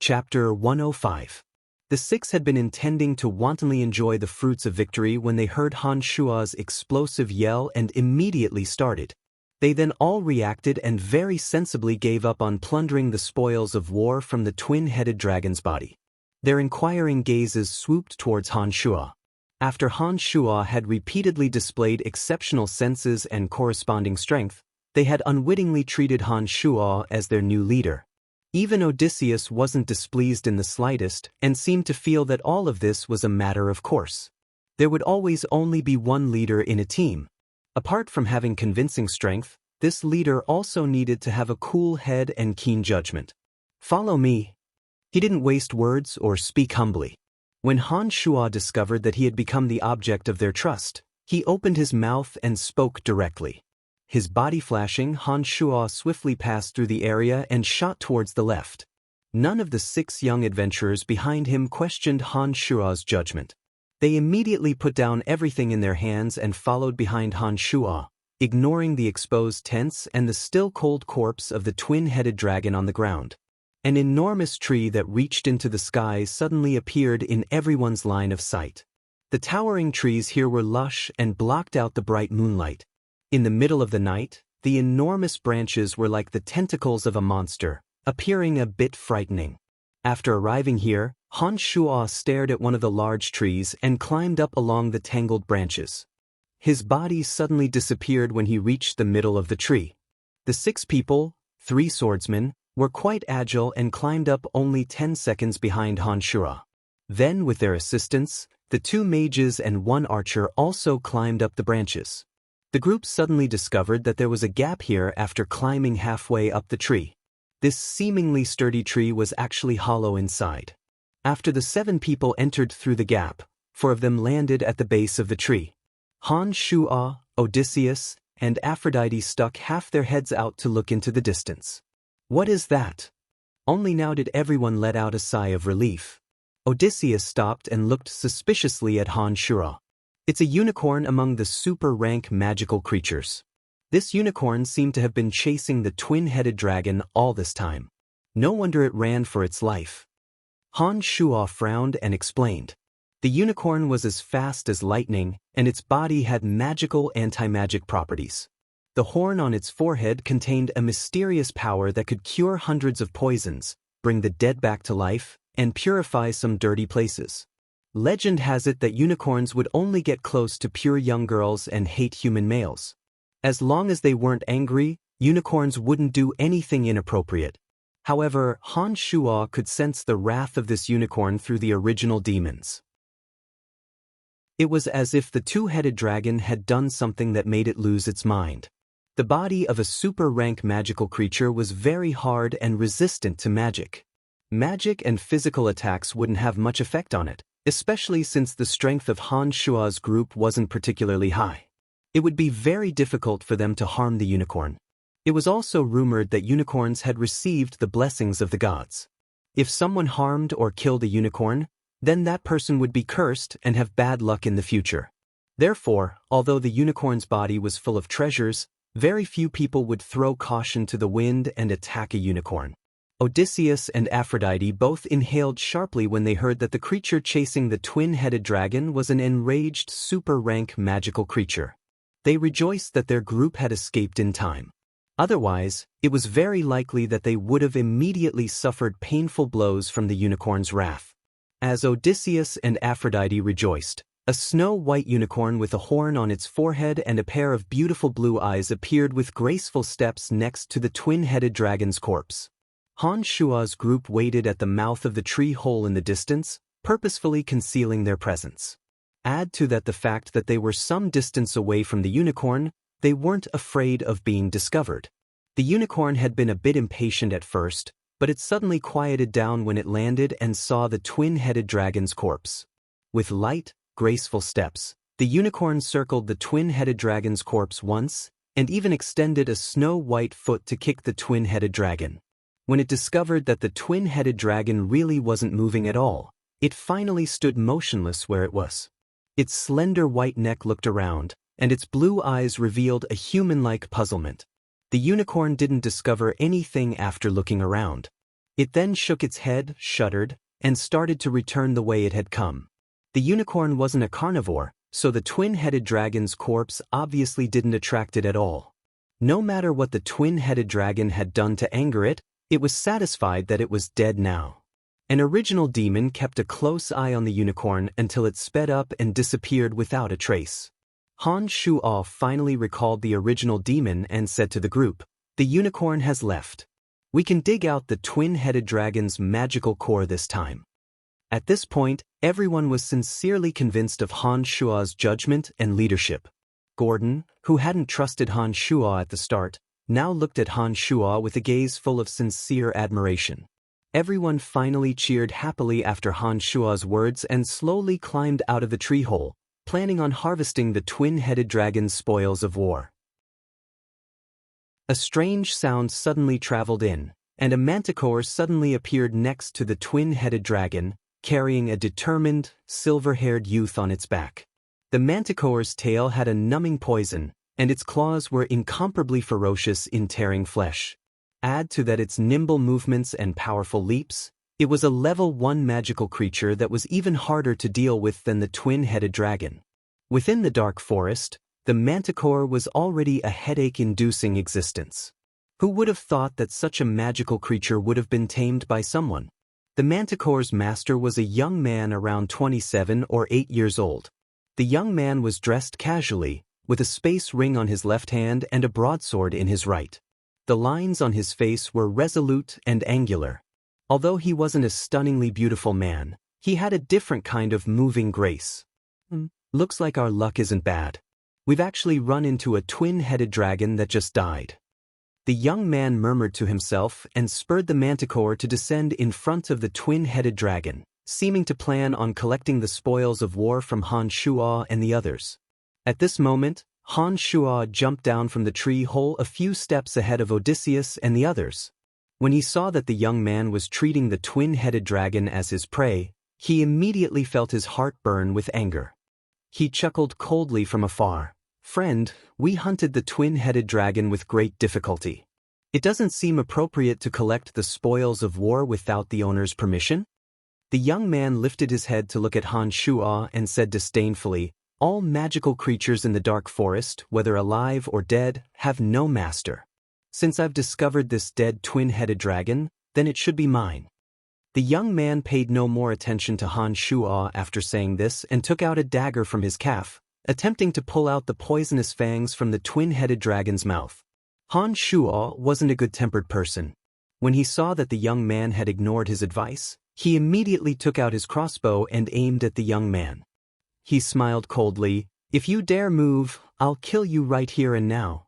Chapter 105. The 6 had been intending to wantonly enjoy the fruits of victory when they heard Han Shuo's explosive yell and immediately started. They then all reacted and very sensibly gave up on plundering the spoils of war from the twin-headed dragon's body. Their inquiring gazes swooped towards Han Shuo. After Han Shuo had repeatedly displayed exceptional senses and corresponding strength, they had unwittingly treated Han Shuo as their new leader. Even Odysseus wasn't displeased in the slightest and seemed to feel that all of this was a matter of course. There would always only be one leader in a team. Apart from having convincing strength, this leader also needed to have a cool head and keen judgment. "Follow me." He didn't waste words or speak humbly. When Han Shuo discovered that he had become the object of their trust, He opened his mouth and spoke directly. His body flashing, Han Shuo swiftly passed through the area and shot towards the left. None of the 6 young adventurers behind him questioned Han Shuo's judgment. They immediately put down everything in their hands and followed behind Han Shuo, ignoring the exposed tents and the still cold corpse of the twin-headed dragon on the ground. An enormous tree that reached into the sky suddenly appeared in everyone's line of sight. The towering trees here were lush and blocked out the bright moonlight. In the middle of the night, the enormous branches were like the tentacles of a monster, appearing a bit frightening. After arriving here, Han Shuo stared at one of the large trees and climbed up along the tangled branches. His body suddenly disappeared when he reached the middle of the tree. The 6 people, 3 swordsmen, were quite agile and climbed up only 10 seconds behind Han Shuo. Then, with their assistance, the 2 mages and 1 archer also climbed up the branches. The group suddenly discovered that there was a gap here after climbing halfway up the tree. This seemingly sturdy tree was actually hollow inside. After the 7 people entered through the gap, 4 of them landed at the base of the tree. Han Shuo, Odysseus, and Aphrodite stuck half their heads out to look into the distance. What is that? Only now did everyone let out a sigh of relief. Odysseus stopped and looked suspiciously at Han Shuo. It's a unicorn among the super-rank magical creatures. This unicorn seemed to have been chasing the twin-headed dragon all this time. No wonder it ran for its life. Han Shuo frowned and explained. The unicorn was as fast as lightning, and its body had magical anti-magic properties. The horn on its forehead contained a mysterious power that could cure hundreds of poisons, bring the dead back to life, and purify some dirty places. Legend has it that unicorns would only get close to pure young girls and hate human males. As long as they weren't angry, unicorns wouldn't do anything inappropriate. However, Han Shuo could sense the wrath of this unicorn through the original demons. It was as if the 2-headed dragon had done something that made it lose its mind. The body of a super-rank magical creature was very hard and resistant to magic. Magic and physical attacks wouldn't have much effect on it, especially since the strength of Han Shuo's group wasn't particularly high. It would be very difficult for them to harm the unicorn. It was also rumored that unicorns had received the blessings of the gods. If someone harmed or killed a unicorn, then that person would be cursed and have bad luck in the future. Therefore, although the unicorn's body was full of treasures, very few people would throw caution to the wind and attack a unicorn. Odysseus and Aphrodite both inhaled sharply when they heard that the creature chasing the twin-headed dragon was an enraged super-rank magical creature. They rejoiced that their group had escaped in time. Otherwise, it was very likely that they would have immediately suffered painful blows from the unicorn's wrath. As Odysseus and Aphrodite rejoiced, a snow-white unicorn with a horn on its forehead and a pair of beautiful blue eyes appeared with graceful steps next to the twin-headed dragon's corpse. Han Shuo's group waited at the mouth of the tree hole in the distance, purposefully concealing their presence. Add to that the fact that they were some distance away from the unicorn, they weren't afraid of being discovered. The unicorn had been a bit impatient at first, but it suddenly quieted down when it landed and saw the twin-headed dragon's corpse. With light, graceful steps, the unicorn circled the twin-headed dragon's corpse once, and even extended a snow-white foot to kick the twin-headed dragon. When it discovered that the twin-headed dragon really wasn't moving at all, it finally stood motionless where it was. Its slender white neck looked around, and its blue eyes revealed a human-like puzzlement. The unicorn didn't discover anything after looking around. It then shook its head, shuddered, and started to return the way it had come. The unicorn wasn't a carnivore, so the twin-headed dragon's corpse obviously didn't attract it at all. No matter what the twin-headed dragon had done to anger it, it was satisfied that it was dead now. An original demon kept a close eye on the unicorn until it sped up and disappeared without a trace. Han Shuo finally recalled the original demon and said to the group, "The unicorn has left. We can dig out the twin-headed dragon's magical core this time." At this point, everyone was sincerely convinced of Han Shuo's judgment and leadership. Gordon, who hadn't trusted Han Shuo at the start, now looked at Han Shuo with a gaze full of sincere admiration. Everyone finally cheered happily after Han Shuo's words and slowly climbed out of the tree hole, planning on harvesting the twin-headed dragon's spoils of war. A strange sound suddenly traveled in, and a manticore suddenly appeared next to the twin-headed dragon, carrying a determined, silver-haired youth on its back. The manticore's tail had a numbing poison, and its claws were incomparably ferocious in tearing flesh. Add to that its nimble movements and powerful leaps, it was a level 1 magical creature that was even harder to deal with than the twin-headed dragon. Within the dark forest, the manticore was already a headache-inducing existence. Who would have thought that such a magical creature would have been tamed by someone? The manticore's master was a young man around 27 or 8 years old. The young man was dressed casually, with a space ring on his left hand and a broadsword in his right. The lines on his face were resolute and angular. Although he wasn't a stunningly beautiful man, he had a different kind of moving grace. Looks like our luck isn't bad. We've actually run into a twin-headed dragon that just died. The young man murmured to himself and spurred the manticore to descend in front of the twin-headed dragon, seeming to plan on collecting the spoils of war from Han Shuo and the others. At this moment, Han Shuo jumped down from the tree hole a few steps ahead of Odysseus and the others. When he saw that the young man was treating the twin-headed dragon as his prey, he immediately felt his heart burn with anger. He chuckled coldly from afar. "Friend, we hunted the twin-headed dragon with great difficulty. It doesn't seem appropriate to collect the spoils of war without the owner's permission?" The young man lifted his head to look at Han Shuo and said disdainfully, "All magical creatures in the dark forest, whether alive or dead, have no master. Since I've discovered this dead twin-headed dragon, then it should be mine." The young man paid no more attention to Han Shuo after saying this and took out a dagger from his calf, attempting to pull out the poisonous fangs from the twin-headed dragon's mouth. Han Shuo wasn't a good-tempered person. When he saw that the young man had ignored his advice, he immediately took out his crossbow and aimed at the young man. He smiled coldly, "If you dare move, I'll kill you right here and now."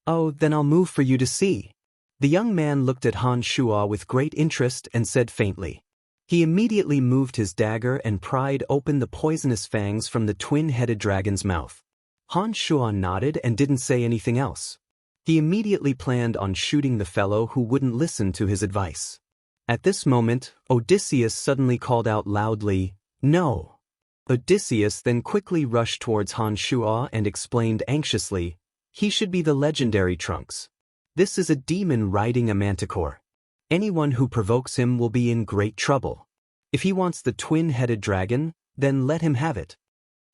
"Oh, then I'll move for you to see." The young man looked at Han Shuo with great interest and said faintly. He immediately moved his dagger and pried open the poisonous fangs from the twin-headed dragon's mouth. Han Shuo nodded and didn't say anything else. He immediately planned on shooting the fellow who wouldn't listen to his advice. At this moment, Odysseus suddenly called out loudly, "No!" Odysseus then quickly rushed towards Han Shuo and explained anxiously, "He should be the legendary Trunks. This is a demon riding a manticore. Anyone who provokes him will be in great trouble. If he wants the twin-headed dragon, then let him have it."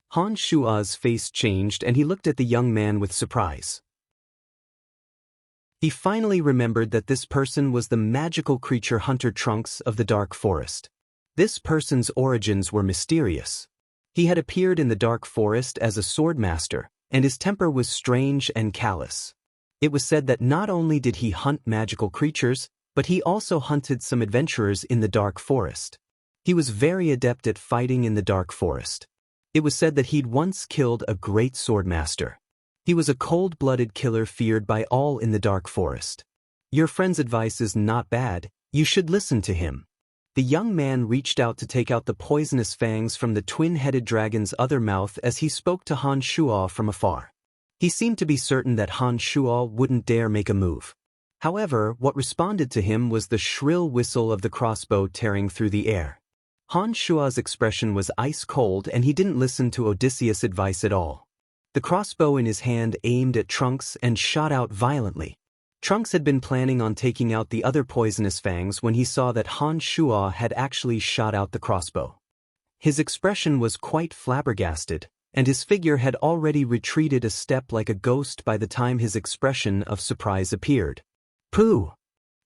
Han Shuo's face changed and he looked at the young man with surprise. He finally remembered that this person was the magical creature hunter Trunks of the Dark Forest. This person's origins were mysterious. He had appeared in the Dark Forest as a swordmaster, and his temper was strange and callous. It was said that not only did he hunt magical creatures, but he also hunted some adventurers in the Dark Forest. He was very adept at fighting in the Dark Forest. It was said that he'd once killed a great swordmaster. He was a cold-blooded killer feared by all in the Dark Forest. "Your friend's advice is not bad, you should listen to him." The young man reached out to take out the poisonous fangs from the twin-headed dragon's other mouth as he spoke to Han Shuo from afar. He seemed to be certain that Han Shuo wouldn't dare make a move. However, what responded to him was the shrill whistle of the crossbow tearing through the air. Han Shuo's expression was ice-cold and he didn't listen to Odysseus' advice at all. The crossbow in his hand aimed at Trunks and shot out violently. Trunks had been planning on taking out the other poisonous fangs when he saw that Han Shuo had actually shot out the crossbow. His expression was quite flabbergasted, and his figure had already retreated a step like a ghost by the time his expression of surprise appeared. "Pooh!"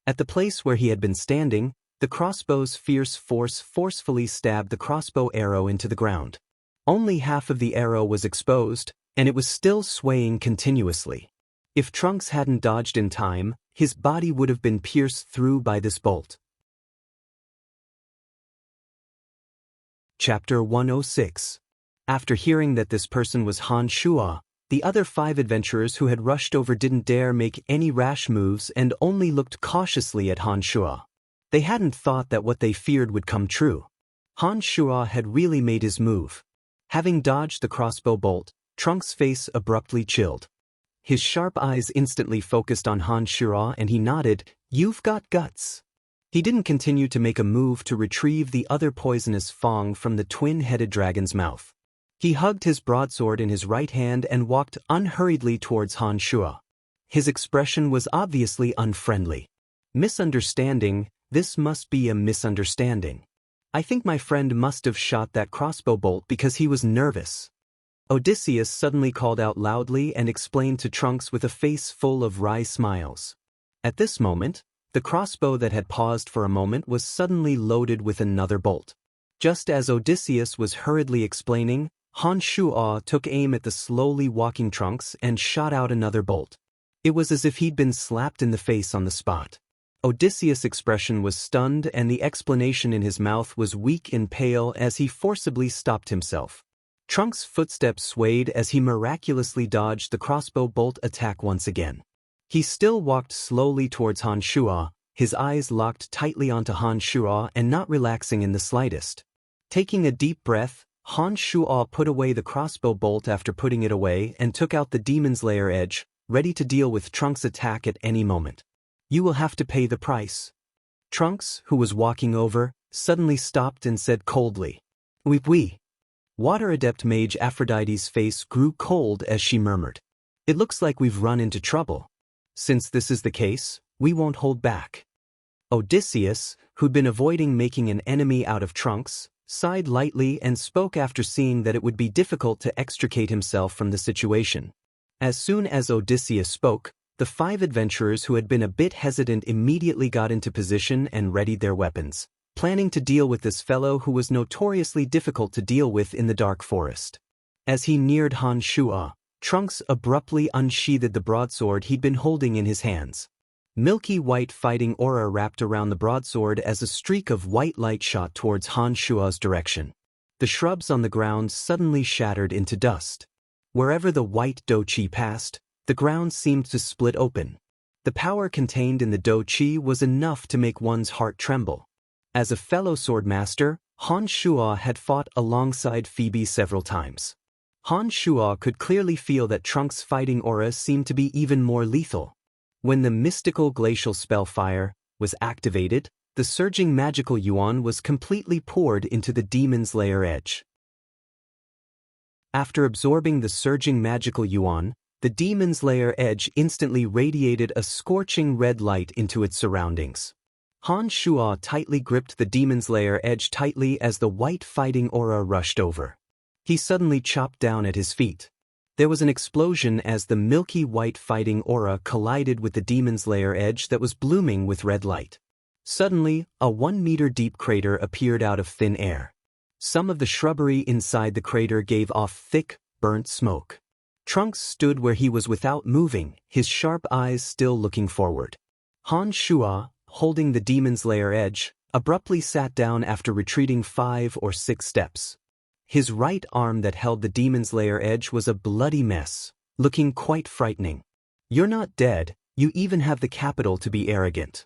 At the place where he had been standing, the crossbow's fierce force forcefully stabbed the crossbow arrow into the ground. Only half of the arrow was exposed, and it was still swaying continuously. If Trunks hadn't dodged in time, his body would have been pierced through by this bolt. Chapter 106. After hearing that this person was Han Shuo, the other 5 adventurers who had rushed over didn't dare make any rash moves and only looked cautiously at Han Shuo. They hadn't thought that what they feared would come true. Han Shuo had really made his move. Having dodged the crossbow bolt, Trunks' face abruptly chilled. His sharp eyes instantly focused on Han Shuo and he nodded, "You've got guts." He didn't continue to make a move to retrieve the other poisonous fang from the twin-headed dragon's mouth. He hugged his broadsword in his right hand and walked unhurriedly towards Han Shuo. His expression was obviously unfriendly. "Misunderstanding, this must be a misunderstanding. I think my friend must have shot that crossbow bolt because he was nervous." Odysseus suddenly called out loudly and explained to Trunks with a face full of wry smiles. At this moment, the crossbow that had paused for a moment was suddenly loaded with another bolt. Just as Odysseus was hurriedly explaining, Han Shuo took aim at the slowly walking Trunks and shot out another bolt. It was as if he'd been slapped in the face on the spot. Odysseus' expression was stunned and the explanation in his mouth was weak and pale as he forcibly stopped himself. Trunks' footsteps swayed as he miraculously dodged the crossbow bolt attack once again. He still walked slowly towards Han Shuo, his eyes locked tightly onto Han Shuo and not relaxing in the slightest. Taking a deep breath, Han Shuo put away the crossbow bolt after putting it away and took out the demon's lair edge, ready to deal with Trunks' attack at any moment. "You will have to pay the price." Trunks, who was walking over, suddenly stopped and said coldly, "Oui." Water Adept Mage Aphrodite's face grew cold as she murmured, "It looks like we've run into trouble. Since this is the case, we won't hold back." Odysseus, who'd been avoiding making an enemy out of Trunks, sighed lightly and spoke after seeing that it would be difficult to extricate himself from the situation. As soon as Odysseus spoke, the 5 adventurers who had been a bit hesitant immediately got into position and readied their weapons, planning to deal with this fellow who was notoriously difficult to deal with in the dark forest. As he neared Han Shuo, Trunks abruptly unsheathed the broadsword he'd been holding in his hands. Milky white fighting aura wrapped around the broadsword as a streak of white light shot towards Han Shuo's direction. The shrubs on the ground suddenly shattered into dust. Wherever the white Do-Chi passed, the ground seemed to split open. The power contained in the Do-Chi was enough to make one's heart tremble. As a fellow swordmaster, Han Shuo had fought alongside Phoebe several times. Han Shuo could clearly feel that Trunks' fighting aura seemed to be even more lethal. When the mystical glacial spell fire was activated, the surging magical yuan was completely poured into the demon's lair edge. After absorbing the surging magical yuan, the demon's lair edge instantly radiated a scorching red light into its surroundings. Han Shuo tightly gripped the demon's lair edge tightly as the white fighting aura rushed over. He suddenly chopped down at his feet. There was an explosion as the milky white fighting aura collided with the demon's lair edge that was blooming with red light. Suddenly, a 1-meter-deep crater appeared out of thin air. Some of the shrubbery inside the crater gave off thick, burnt smoke. Trunks stood where he was without moving, his sharp eyes still looking forward. Han Shuo, holding the demon's lair edge, abruptly sat down after retreating 5 or 6 steps. His right arm that held the demon's lair edge was a bloody mess, looking quite frightening. "You're not dead, you even have the capital to be arrogant."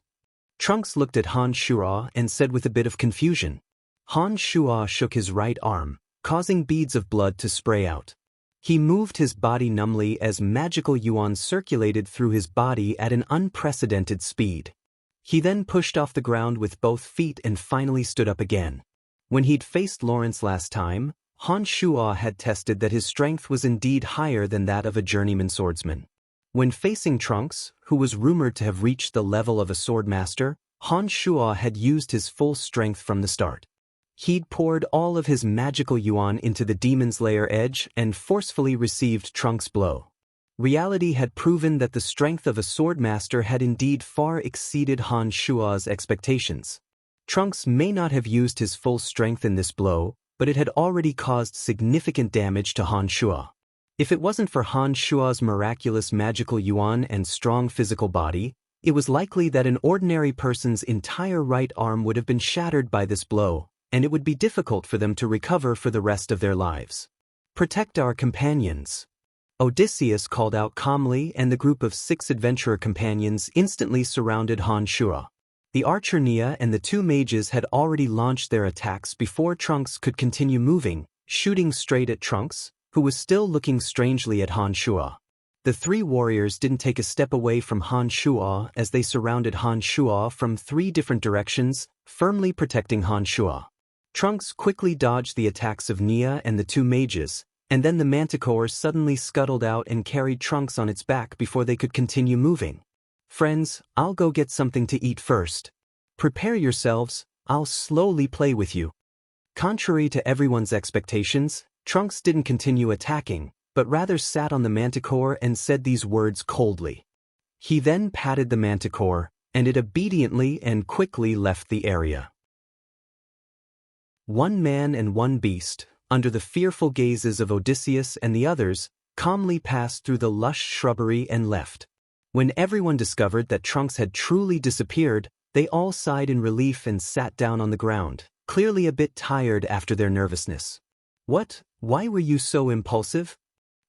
Trunks looked at Han Shuo and said with a bit of confusion. Han Shuo shook his right arm, causing beads of blood to spray out. He moved his body numbly as magical yuan circulated through his body at an unprecedented speed. He then pushed off the ground with both feet and finally stood up again. When he'd faced Lawrence last time, Han Shuo had tested that his strength was indeed higher than that of a journeyman swordsman. When facing Trunks, who was rumored to have reached the level of a swordmaster, Han Shuo had used his full strength from the start. He'd poured all of his magical yuan into the demon's lair edge and forcefully received Trunks' blow. Reality had proven that the strength of a swordmaster had indeed far exceeded Han Shuo's expectations. Trunks may not have used his full strength in this blow, but it had already caused significant damage to Han Shuo. If it wasn't for Han Shuo's miraculous magical yuan and strong physical body, it was likely that an ordinary person's entire right arm would have been shattered by this blow, and it would be difficult for them to recover for the rest of their lives. "Protect our companions," Odysseus called out calmly, and the group of 6 adventurer companions instantly surrounded Han Shuo. The archer Nia and the 2 mages had already launched their attacks before Trunks could continue moving, shooting straight at Trunks, who was still looking strangely at Han Shuo. The three warriors didn't take a step away from Han Shuo as they surrounded Han Shuo from three different directions, firmly protecting Han Shuo. Trunks quickly dodged the attacks of Nia and the two mages, and then the manticore suddenly scuttled out and carried Trunks on its back before they could continue moving. Friends, I'll go get something to eat first. Prepare yourselves, I'll slowly play with you. Contrary to everyone's expectations, Trunks didn't continue attacking, but rather sat on the manticore and said these words coldly. He then patted the manticore, and it obediently and quickly left the area. One man and one beast, under the fearful gazes of Odysseus and the others, calmly passed through the lush shrubbery and left. When everyone discovered that Trunks had truly disappeared, they all sighed in relief and sat down on the ground, clearly a bit tired after their nervousness. What? Why were you so impulsive?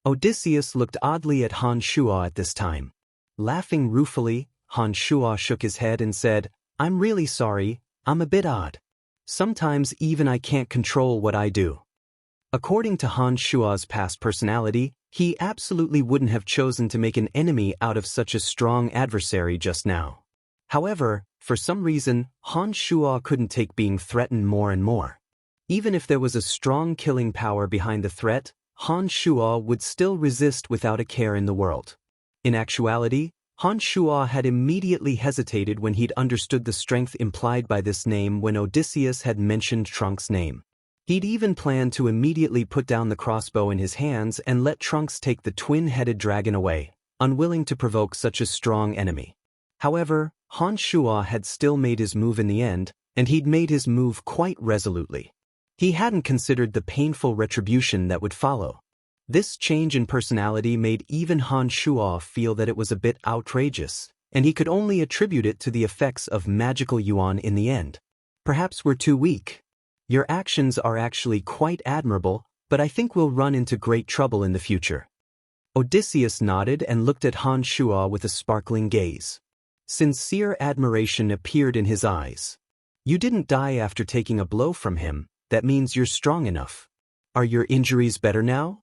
Odysseus looked oddly at Han Shuo at this time. Laughing ruefully, Han Shuo shook his head and said, I'm really sorry, I'm a bit odd. Sometimes even I can't control what I do. According to Han Shuo's past personality, he absolutely wouldn't have chosen to make an enemy out of such a strong adversary just now. However, for some reason, Han Shuo couldn't take being threatened more and more. Even if there was a strong killing power behind the threat, Han Shuo would still resist without a care in the world. In actuality, Han Shuo had immediately hesitated when he'd understood the strength implied by this name when Odysseus had mentioned Trunks' name. He'd even planned to immediately put down the crossbow in his hands and let Trunks take the twin-headed dragon away, unwilling to provoke such a strong enemy. However, Han Shuo had still made his move in the end, and he'd made his move quite resolutely. He hadn't considered the painful retribution that would follow. This change in personality made even Han Shuo feel that it was a bit outrageous, and he could only attribute it to the effects of magical yuan in the end. Perhaps we're too weak. Your actions are actually quite admirable, but I think we'll run into great trouble in the future. Odysseus nodded and looked at Han Shuo with a sparkling gaze. Sincere admiration appeared in his eyes. You didn't die after taking a blow from him. That means you're strong enough. Are your injuries better now?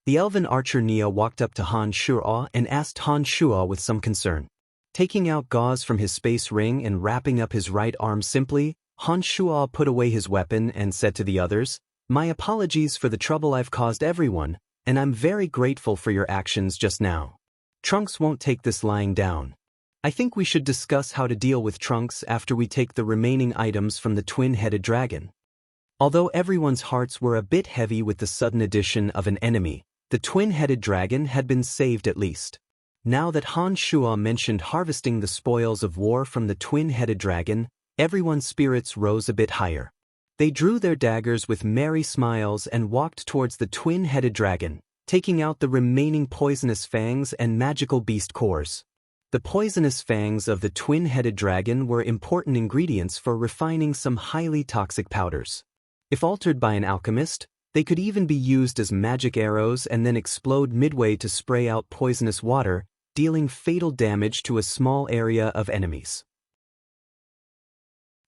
The elven archer Nia walked up to Han Shuo and asked Han Shuo with some concern. Taking out gauze from his space ring and wrapping up his right arm simply, Han Shuo put away his weapon and said to the others, My apologies for the trouble I've caused everyone, and I'm very grateful for your actions just now. Trunks won't take this lying down. I think we should discuss how to deal with Trunks after we take the remaining items from the twin-headed dragon. Although everyone's hearts were a bit heavy with the sudden addition of an enemy, the twin-headed dragon had been saved at least. Now that Han Shuo mentioned harvesting the spoils of war from the twin-headed dragon, everyone's spirits rose a bit higher. They drew their daggers with merry smiles and walked towards the twin-headed dragon, taking out the remaining poisonous fangs and magical beast cores. The poisonous fangs of the twin-headed dragon were important ingredients for refining some highly toxic powders. If altered by an alchemist, they could even be used as magic arrows and then explode midway to spray out poisonous water, dealing fatal damage to a small area of enemies.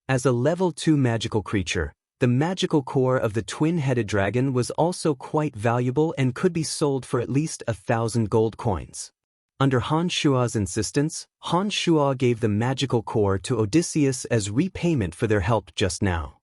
As a level 2 magical creature, the magical core of the twin-headed dragon was also quite valuable and could be sold for at least 1,000 gold coins. Under Han Shuo's insistence, Han Shuo gave the magical core to Odysseus as repayment for their help just now.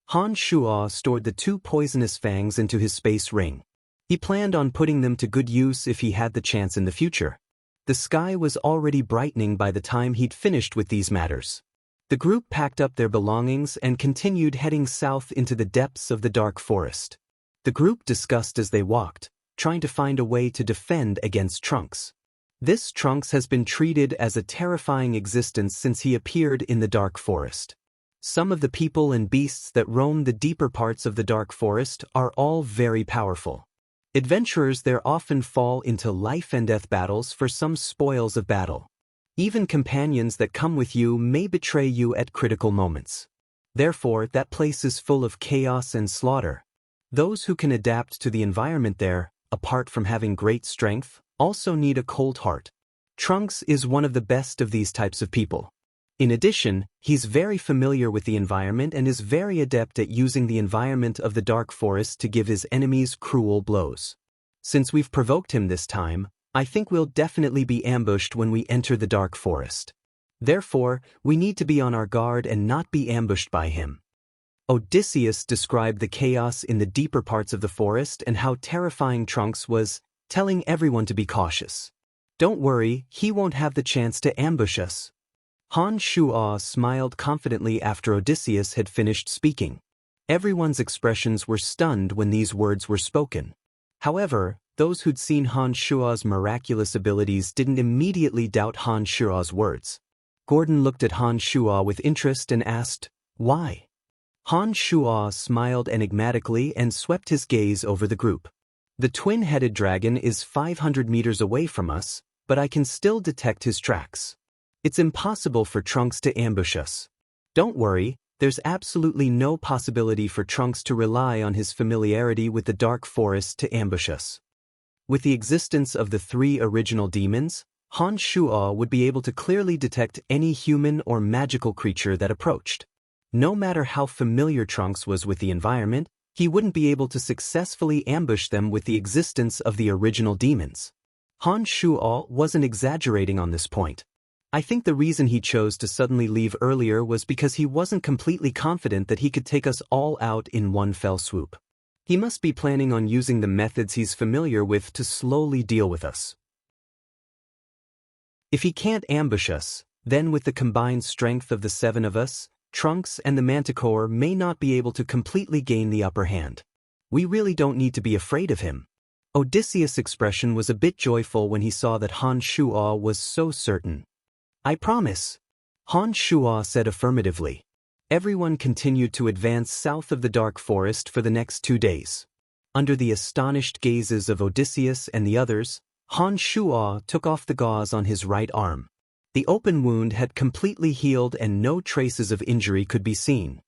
Han Shuo stored the two poisonous fangs into his space ring. He planned on putting them to good use if he had the chance in the future. The sky was already brightening by the time he'd finished with these matters. The group packed up their belongings and continued heading south into the depths of the dark forest. The group discussed as they walked, trying to find a way to defend against Trunks. This Trunks has been treated as a terrifying existence since he appeared in the dark forest. Some of the people and beasts that roam the deeper parts of the dark forest are all very powerful. Adventurers there often fall into life and death battles for some spoils of battle. Even companions that come with you may betray you at critical moments. Therefore, that place is full of chaos and slaughter. Those who can adapt to the environment there, apart from having great strength, also need a cold heart. Trunks is one of the best of these types of people. In addition, he's very familiar with the environment and is very adept at using the environment of the dark forest to give his enemies cruel blows. Since we've provoked him this time, I think we'll definitely be ambushed when we enter the dark forest. Therefore, we need to be on our guard and not be ambushed by him. Odysseus described the chaos in the deeper parts of the forest and how terrifying Trunks was, telling everyone to be cautious. Don't worry, he won't have the chance to ambush us. Han Shuo smiled confidently after Odysseus had finished speaking. Everyone's expressions were stunned when these words were spoken. However, those who'd seen Han Shuo's miraculous abilities didn't immediately doubt Han Shuo's words. Gordon looked at Han Shuo with interest and asked, "Why?" Han Shuo smiled enigmatically and swept his gaze over the group. "The twin-headed dragon is 500 meters away from us, but I can still detect his tracks. It's impossible for Trunks to ambush us. Don't worry, there's absolutely no possibility for Trunks to rely on his familiarity with the dark forest to ambush us." With the existence of the 3 original demons, Han Shuo would be able to clearly detect any human or magical creature that approached. No matter how familiar Trunks was with the environment, he wouldn't be able to successfully ambush them with the existence of the original demons. Han Shuo wasn't exaggerating on this point. I think the reason he chose to suddenly leave earlier was because he wasn't completely confident that he could take us all out in one fell swoop. He must be planning on using the methods he's familiar with to slowly deal with us. If he can't ambush us, then with the combined strength of the 7 of us, Trunks and the Manticore may not be able to completely gain the upper hand. We really don't need to be afraid of him. Odysseus' expression was a bit joyful when he saw that Han Shuo was so certain. "I promise." Han Shuo said affirmatively. Everyone continued to advance south of the dark forest for the next 2 days. Under the astonished gazes of Odysseus and the others, Han Shuo took off the gauze on his right arm. The open wound had completely healed and no traces of injury could be seen.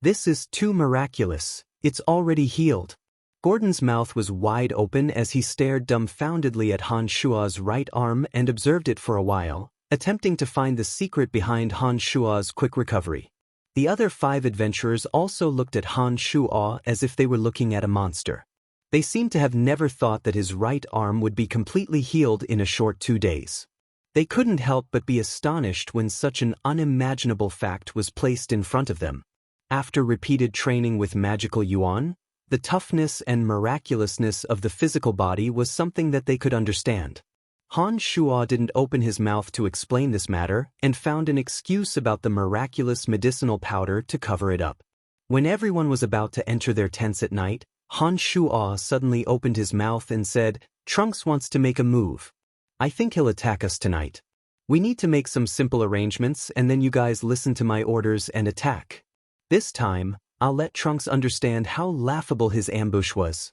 "This is too miraculous, it's already healed." Gordon's mouth was wide open as he stared dumbfoundedly at Han Shuo's right arm and observed it for a while, attempting to find the secret behind Han Shuo's quick recovery. The other 5 adventurers also looked at Han Shuo as if they were looking at a monster. They seemed to have never thought that his right arm would be completely healed in a short 2 days. They couldn't help but be astonished when such an unimaginable fact was placed in front of them. After repeated training with magical yuan, the toughness and miraculousness of the physical body was something that they could understand. Han Shuo didn't open his mouth to explain this matter and found an excuse about the miraculous medicinal powder to cover it up. When everyone was about to enter their tents at night, Han Shuo suddenly opened his mouth and said, "Trunks wants to make a move. I think he'll attack us tonight. We need to make some simple arrangements and then you guys listen to my orders and attack. This time, I'll let Trunks understand how laughable his ambush was."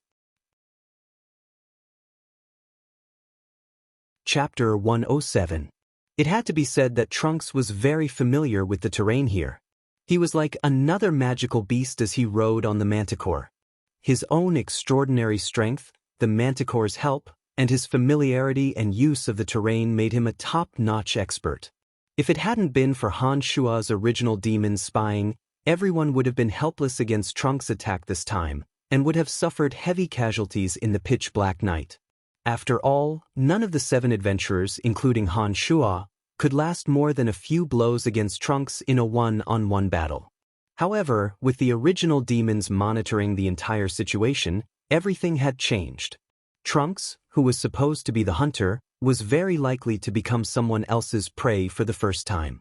Chapter 107. It had to be said that Trunks was very familiar with the terrain here. He was like another magical beast as he rode on the Manticore. His own extraordinary strength, the Manticore's help, and his familiarity and use of the terrain made him a top-notch expert. If it hadn't been for Han Shuo's original demon spying, everyone would have been helpless against Trunks' attack this time, and would have suffered heavy casualties in the pitch-black night. After all, none of the 7 adventurers, including Han Shuo, could last more than a few blows against Trunks in a one-on-one battle. However, with the original demons monitoring the entire situation, everything had changed. Trunks, who was supposed to be the hunter, was very likely to become someone else's prey for the first time.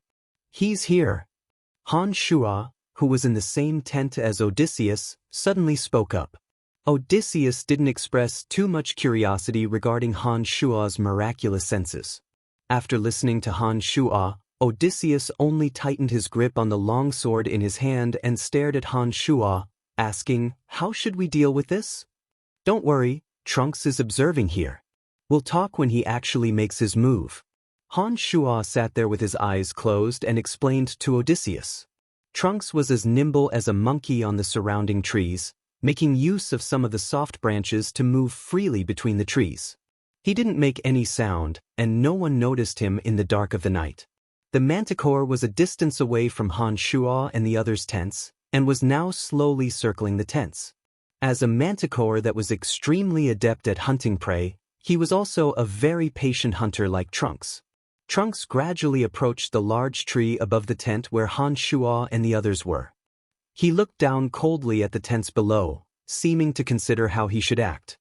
"He's here." Han Shuo, who was in the same tent as Odysseus, suddenly spoke up. Odysseus didn't express too much curiosity regarding Han Shuo's miraculous senses. After listening to Han Shuo, Odysseus only tightened his grip on the long sword in his hand and stared at Han Shuo, asking, "How should we deal with this?" "Don't worry, Trunks is observing here. We'll talk when he actually makes his move." Han Shuo sat there with his eyes closed and explained to Odysseus. Trunks was as nimble as a monkey on the surrounding trees, making use of some of the soft branches to move freely between the trees. He didn't make any sound, and no one noticed him in the dark of the night. The manticore was a distance away from Han Shuo and the others' tents, and was now slowly circling the tents. As a manticore that was extremely adept at hunting prey, he was also a very patient hunter like Trunks. Trunks gradually approached the large tree above the tent where Han Shuo and the others were. He looked down coldly at the tents below, seeming to consider how he should act.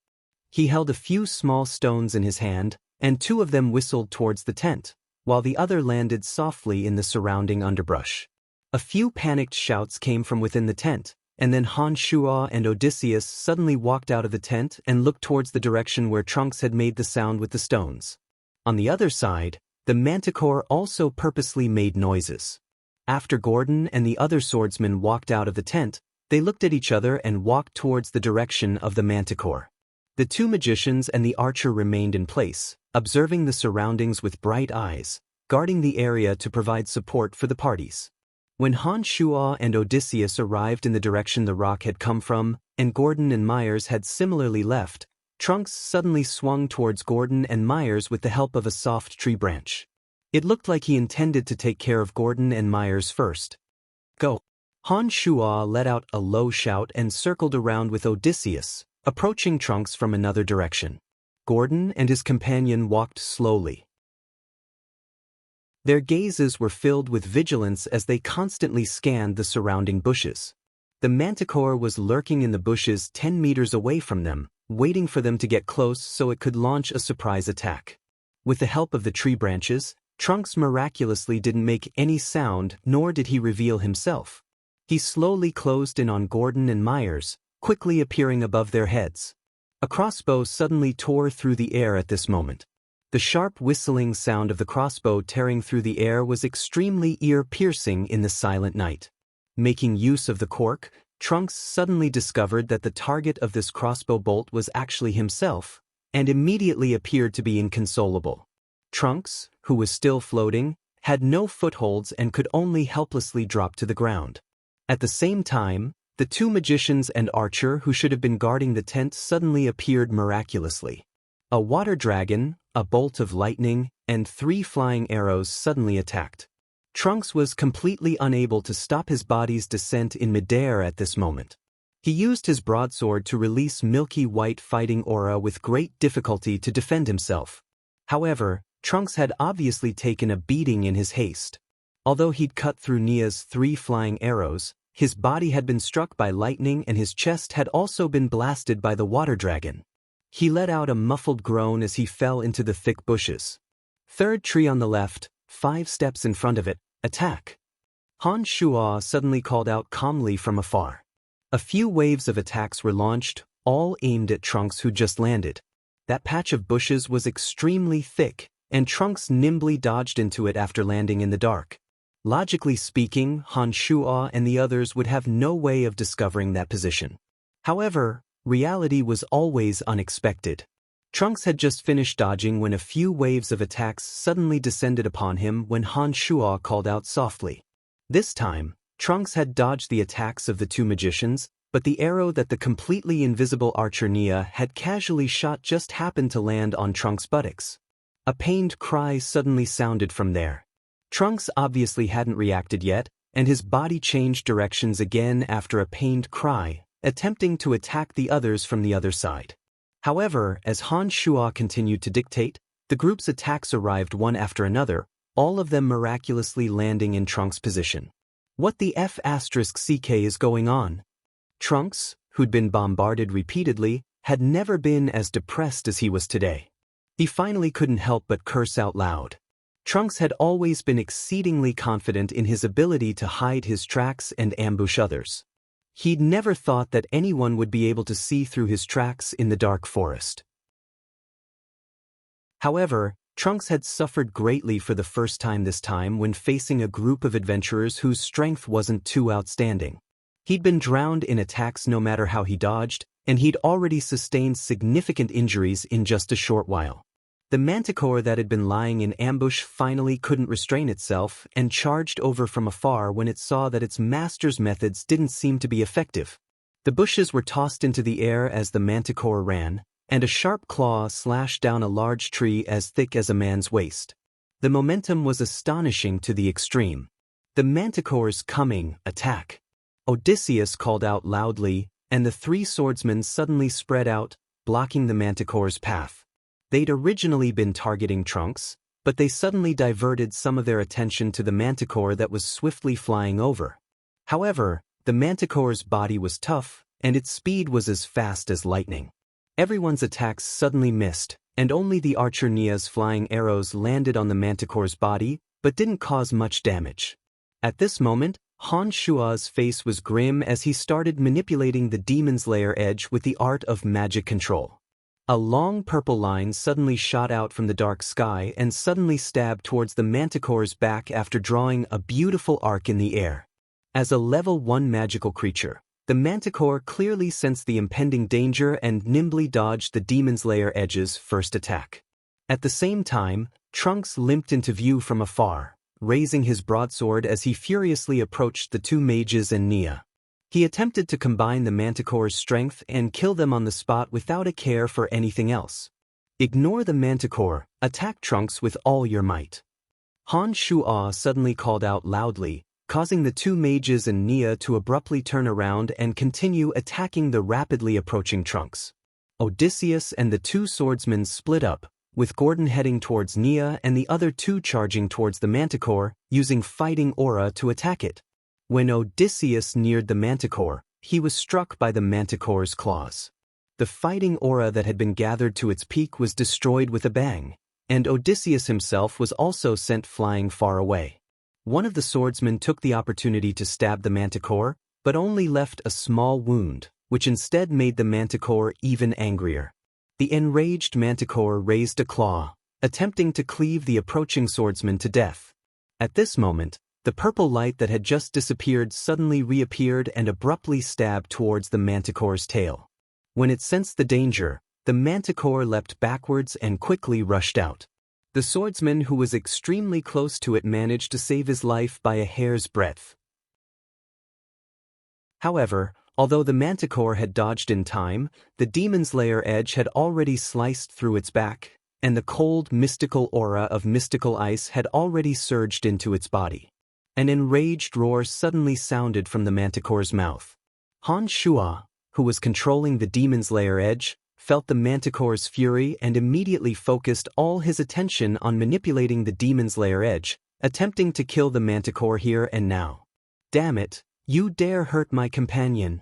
He held a few small stones in his hand, and 2 of them whistled towards the tent, while the other landed softly in the surrounding underbrush. A few panicked shouts came from within the tent, and then Han Shuo and Odysseus suddenly walked out of the tent and looked towards the direction where Trunks had made the sound with the stones. On the other side, the manticore also purposely made noises. After Gordon and the other swordsmen walked out of the tent, they looked at each other and walked towards the direction of the manticore. The 2 magicians and the archer remained in place, observing the surroundings with bright eyes, guarding the area to provide support for the parties. When Han Shuo and Odysseus arrived in the direction the rock had come from, and Gordon and Myers had similarly left, Trunks suddenly swung towards Gordon and Myers with the help of a soft tree branch. It looked like he intended to take care of Gordon and Myers first. Go! Han Shuo let out a low shout and circled around with Odysseus, approaching Trunks from another direction. Gordon and his companion walked slowly. Their gazes were filled with vigilance as they constantly scanned the surrounding bushes. The manticore was lurking in the bushes 10 meters away from them, waiting for them to get close so it could launch a surprise attack. With the help of the tree branches, Trunks miraculously didn't make any sound, nor did he reveal himself. He slowly closed in on Gordon and Myers, quickly appearing above their heads. A crossbow suddenly tore through the air at this moment. The sharp whistling sound of the crossbow tearing through the air was extremely ear-piercing in the silent night. Making use of the cork, Trunks suddenly discovered that the target of this crossbow bolt was actually himself, and immediately appeared to be inconsolable. Trunks, who was still floating, had no footholds and could only helplessly drop to the ground. At the same time, the 2 magicians and archer who should have been guarding the tent suddenly appeared miraculously. A water dragon, a bolt of lightning, and 3 flying arrows suddenly attacked. Trunks was completely unable to stop his body's descent in midair at this moment. He used his broadsword to release milky white fighting aura with great difficulty to defend himself. However, Trunks had obviously taken a beating in his haste. Although he'd cut through Nia's 3 flying arrows, his body had been struck by lightning and his chest had also been blasted by the water dragon. He let out a muffled groan as he fell into the thick bushes. 3rd tree on the left, 5 steps in front of it, attack! Han Shuo suddenly called out calmly from afar. A few waves of attacks were launched, all aimed at Trunks who just landed. That patch of bushes was extremely thick, and Trunks nimbly dodged into it after landing in the dark. Logically speaking, Han Shuo and the others would have no way of discovering that position. However, reality was always unexpected. Trunks had just finished dodging when a few waves of attacks suddenly descended upon him when Han Shuo called out softly. This time, Trunks had dodged the attacks of the 2 magicians, but the arrow that the completely invisible archer Nia had casually shot just happened to land on Trunks' buttocks. A pained cry suddenly sounded from there. Trunks obviously hadn't reacted yet, and his body changed directions again after a pained cry, attempting to attack the others from the other side. However, as Han Shuo continued to dictate, the group's attacks arrived one after another, all of them miraculously landing in Trunks' position. What the F***ck is going on? Trunks, who'd been bombarded repeatedly, had never been as depressed as he was today. He finally couldn't help but curse out loud. Trunks had always been exceedingly confident in his ability to hide his tracks and ambush others. He'd never thought that anyone would be able to see through his tracks in the dark forest. However, Trunks had suffered greatly for the first time this time when facing a group of adventurers whose strength wasn't too outstanding. He'd been drowned in attacks no matter how he dodged, and he'd already sustained significant injuries in just a short while. The manticore that had been lying in ambush finally couldn't restrain itself and charged over from afar when it saw that its master's methods didn't seem to be effective. The bushes were tossed into the air as the manticore ran, and a sharp claw slashed down a large tree as thick as a man's waist. The momentum was astonishing to the extreme. The manticore's coming attack. Odysseus called out loudly, and the three swordsmen suddenly spread out, blocking the manticore's path. They'd originally been targeting Trunks, but they suddenly diverted some of their attention to the manticore that was swiftly flying over. However, the manticore's body was tough, and its speed was as fast as lightning. Everyone's attacks suddenly missed, and only the archer Nia's flying arrows landed on the manticore's body, but didn't cause much damage. At this moment, Han Shua's face was grim as he started manipulating the demon's lair edge with the art of magic control. A long purple line suddenly shot out from the dark sky and suddenly stabbed towards the manticore's back after drawing a beautiful arc in the air. As a level 1 magical creature, the manticore clearly sensed the impending danger and nimbly dodged the demon's lair edge's first attack. At the same time, Trunks limped into view from afar, raising his broadsword as he furiously approached the two mages and Nia. He attempted to combine the manticore's strength and kill them on the spot without a care for anything else. Ignore the manticore, attack Trunks with all your might. Han Shua suddenly called out loudly, causing the two mages and Nia to abruptly turn around and continue attacking the rapidly approaching Trunks. Odysseus and the two swordsmen split up, with Gordon heading towards Nia and the other two charging towards the manticore, using fighting aura to attack it. When Odysseus neared the manticore, he was struck by the manticore's claws. The fighting aura that had been gathered to its peak was destroyed with a bang, and Odysseus himself was also sent flying far away. One of the swordsmen took the opportunity to stab the manticore, but only left a small wound, which instead made the manticore even angrier. The enraged manticore raised a claw, attempting to cleave the approaching swordsman to death. At this moment, the purple light that had just disappeared suddenly reappeared and abruptly stabbed towards the manticore's tail. When it sensed the danger, the manticore leapt backwards and quickly rushed out. The swordsman who was extremely close to it managed to save his life by a hair's breadth. However, although the manticore had dodged in time, the demon's lair edge had already sliced through its back, and the cold mystical aura of mystical ice had already surged into its body. An enraged roar suddenly sounded from the manticore's mouth. Han Shua, who was controlling the demon's lair edge, felt the manticore's fury and immediately focused all his attention on manipulating the demon's lair edge, attempting to kill the manticore here and now. Damn it, you dare hurt my companion.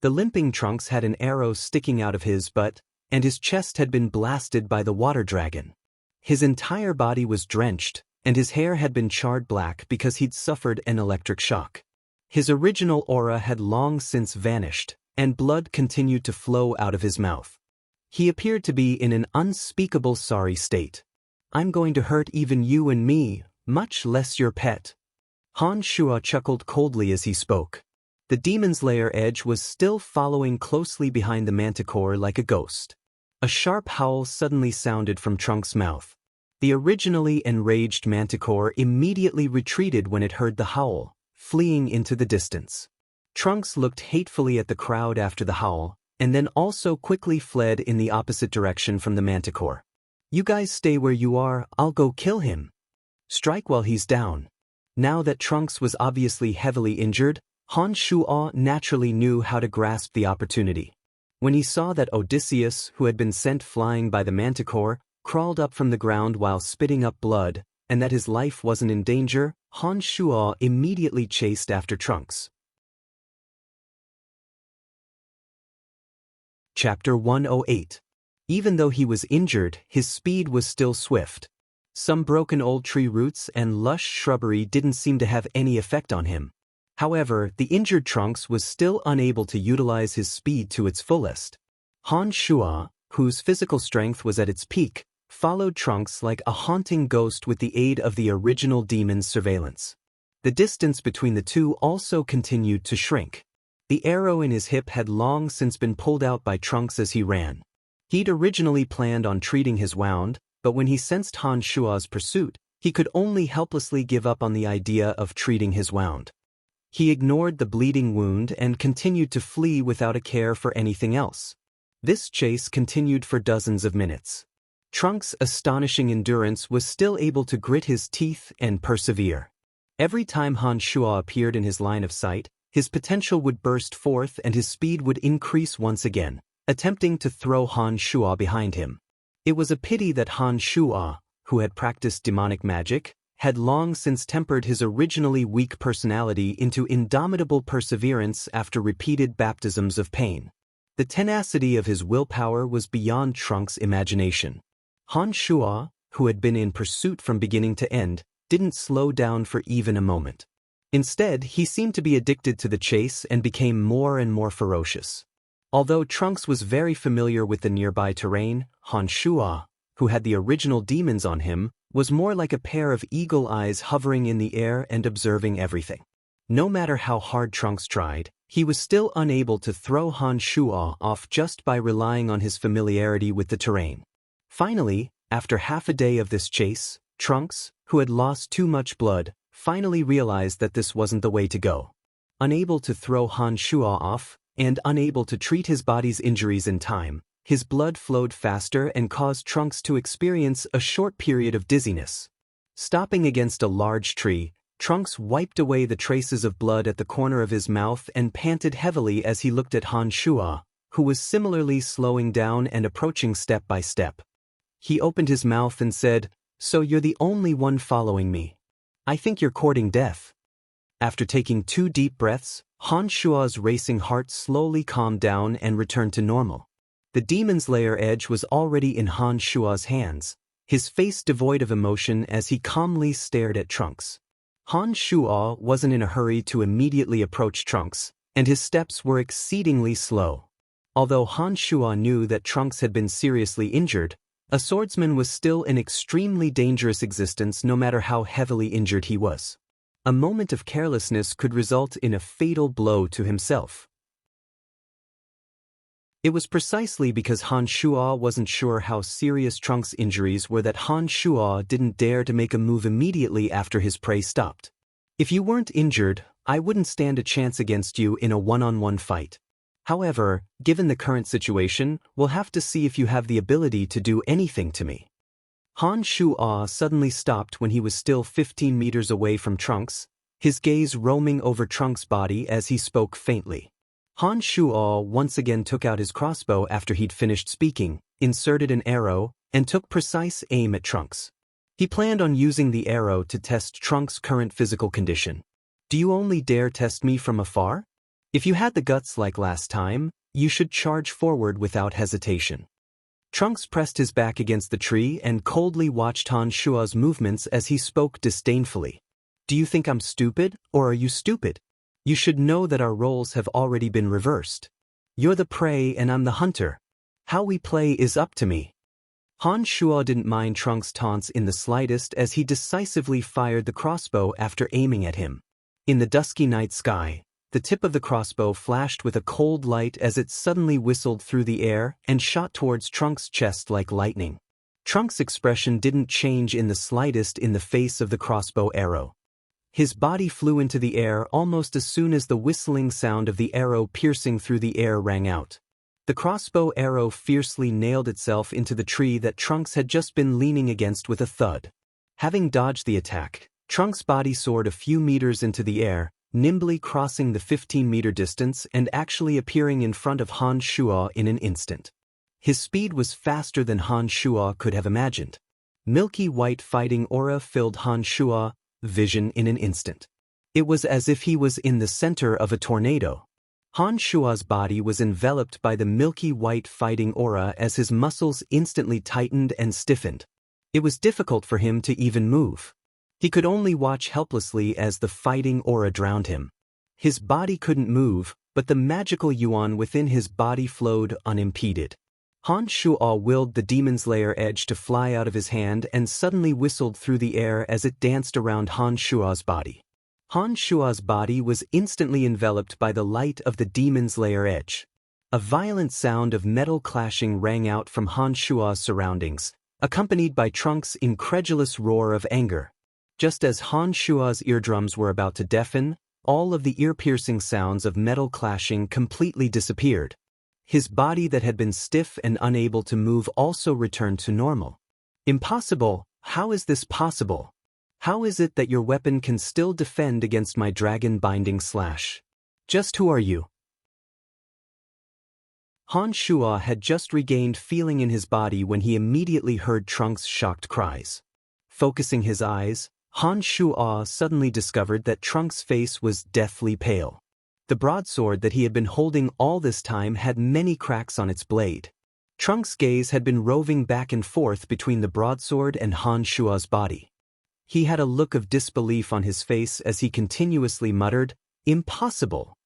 The limping Trunks had an arrow sticking out of his butt, and his chest had been blasted by the water dragon. His entire body was drenched, and his hair had been charred black because he'd suffered an electric shock. His original aura had long since vanished, and blood continued to flow out of his mouth. He appeared to be in an unspeakable sorry state. I'm going to hurt even you and me, much less your pet. Han Shua chuckled coldly as he spoke. The demon's lair edge was still following closely behind the manticore like a ghost. A sharp howl suddenly sounded from Trunks' mouth. The originally enraged manticore immediately retreated when it heard the howl, fleeing into the distance. Trunks looked hatefully at the crowd after the howl, and then also quickly fled in the opposite direction from the manticore. You guys stay where you are, I'll go kill him. Strike while he's down. Now that Trunks was obviously heavily injured, Han Shua naturally knew how to grasp the opportunity. When he saw that Odysseus, who had been sent flying by the manticore, crawled up from the ground while spitting up blood, and that his life wasn't in danger, Han Shua immediately chased after Trunks. Chapter 108. Even though he was injured, his speed was still swift. Some broken old tree roots and lush shrubbery didn't seem to have any effect on him. However, the injured Trunks was still unable to utilize his speed to its fullest. Han Shua, whose physical strength was at its peak, followed Trunks like a haunting ghost with the aid of the original demon's surveillance. The distance between the two also continued to shrink. The arrow in his hip had long since been pulled out by Trunks as he ran. He'd originally planned on treating his wound, but when he sensed Han Shua's pursuit, he could only helplessly give up on the idea of treating his wound. He ignored the bleeding wound and continued to flee without a care for anything else. This chase continued for dozens of minutes. Trunks' astonishing endurance was still able to grit his teeth and persevere. Every time Han Shuo appeared in his line of sight, his potential would burst forth and his speed would increase once again, attempting to throw Han Shuo behind him. It was a pity that Han Shuo, who had practiced demonic magic, had long since tempered his originally weak personality into indomitable perseverance after repeated baptisms of pain. The tenacity of his willpower was beyond Trunks' imagination. Han Shuo, who had been in pursuit from beginning to end, didn't slow down for even a moment. Instead, he seemed to be addicted to the chase and became more and more ferocious. Although Trunks was very familiar with the nearby terrain, Han Shuo, who had the original demons on him, was more like a pair of eagle eyes hovering in the air and observing everything. No matter how hard Trunks tried, he was still unable to throw Han Shuo off just by relying on his familiarity with the terrain. Finally, after half a day of this chase, Trunks, who had lost too much blood, finally realized that this wasn't the way to go. Unable to throw Han Shuo off, and unable to treat his body's injuries in time, his blood flowed faster and caused Trunks to experience a short period of dizziness. Stopping against a large tree, Trunks wiped away the traces of blood at the corner of his mouth and panted heavily as he looked at Han Shuo, who was similarly slowing down and approaching step by step. He opened his mouth and said, "So you're the only one following me. I think you're courting death." After taking 2 deep breaths, Han Shuo's racing heart slowly calmed down and returned to normal. The demon's lair edge was already in Han Shuo's hands, his face devoid of emotion as he calmly stared at Trunks. Han Shuo wasn't in a hurry to immediately approach Trunks, and his steps were exceedingly slow. Although Han Shuo knew that Trunks had been seriously injured, a swordsman was still an extremely dangerous existence no matter how heavily injured he was. A moment of carelessness could result in a fatal blow to himself. It was precisely because Han Shuo wasn't sure how serious Trunks' injuries were that Han Shuo didn't dare to make a move immediately after his prey stopped. "If you weren't injured, I wouldn't stand a chance against you in a one-on-one fight. However, given the current situation, we'll have to see if you have the ability to do anything to me." Han Shuo suddenly stopped when he was still 15 meters away from Trunks, his gaze roaming over Trunks' body as he spoke faintly. Han Shuo once again took out his crossbow after he'd finished speaking, inserted an arrow, and took precise aim at Trunks. He planned on using the arrow to test Trunks' current physical condition. "Do you only dare test me from afar? If you had the guts like last time, you should charge forward without hesitation." Trunks pressed his back against the tree and coldly watched Han Shuo's movements as he spoke disdainfully. "Do you think I'm stupid, or are you stupid? You should know that our roles have already been reversed. You're the prey and I'm the hunter. How we play is up to me." Han Shuo didn't mind Trunks' taunts in the slightest as he decisively fired the crossbow after aiming at him. In the dusky night sky, the tip of the crossbow flashed with a cold light as it suddenly whistled through the air and shot towards Trunks' chest like lightning. Trunks' expression didn't change in the slightest in the face of the crossbow arrow. His body flew into the air almost as soon as the whistling sound of the arrow piercing through the air rang out. The crossbow arrow fiercely nailed itself into the tree that Trunks had just been leaning against with a thud. Having dodged the attack, Trunks' body soared a few meters into the air, nimbly crossing the 15-meter distance and actually appearing in front of Han Shuo in an instant. His speed was faster than Han Shuo could have imagined. Milky white fighting aura filled Han Shuo's vision in an instant. It was as if he was in the center of a tornado. Han Shuo's body was enveloped by the milky white fighting aura as his muscles instantly tightened and stiffened. It was difficult for him to even move. He could only watch helplessly as the fighting aura drowned him. His body couldn't move, but the magical yuan within his body flowed unimpeded. Han Shuo willed the demon's lair edge to fly out of his hand and suddenly whistled through the air as it danced around Han Shuo's body. Han Shuo's body was instantly enveloped by the light of the demon's lair edge. A violent sound of metal clashing rang out from Han Shuo's surroundings, accompanied by Trunks' incredulous roar of anger. Just as Han Shuo's eardrums were about to deafen, all of the ear-piercing sounds of metal clashing completely disappeared. His body that had been stiff and unable to move also returned to normal. Impossible? How is this possible? How is it that your weapon can still defend against my dragon-binding slash? Just who are you? Han Shuo had just regained feeling in his body when he immediately heard Trunks' shocked cries. Focusing his eyes, Han Shuo suddenly discovered that Trunks' face was deathly pale. The broadsword that he had been holding all this time had many cracks on its blade. Trunks' gaze had been roving back and forth between the broadsword and Han Shuo's body. He had a look of disbelief on his face as he continuously muttered, "Impossible!"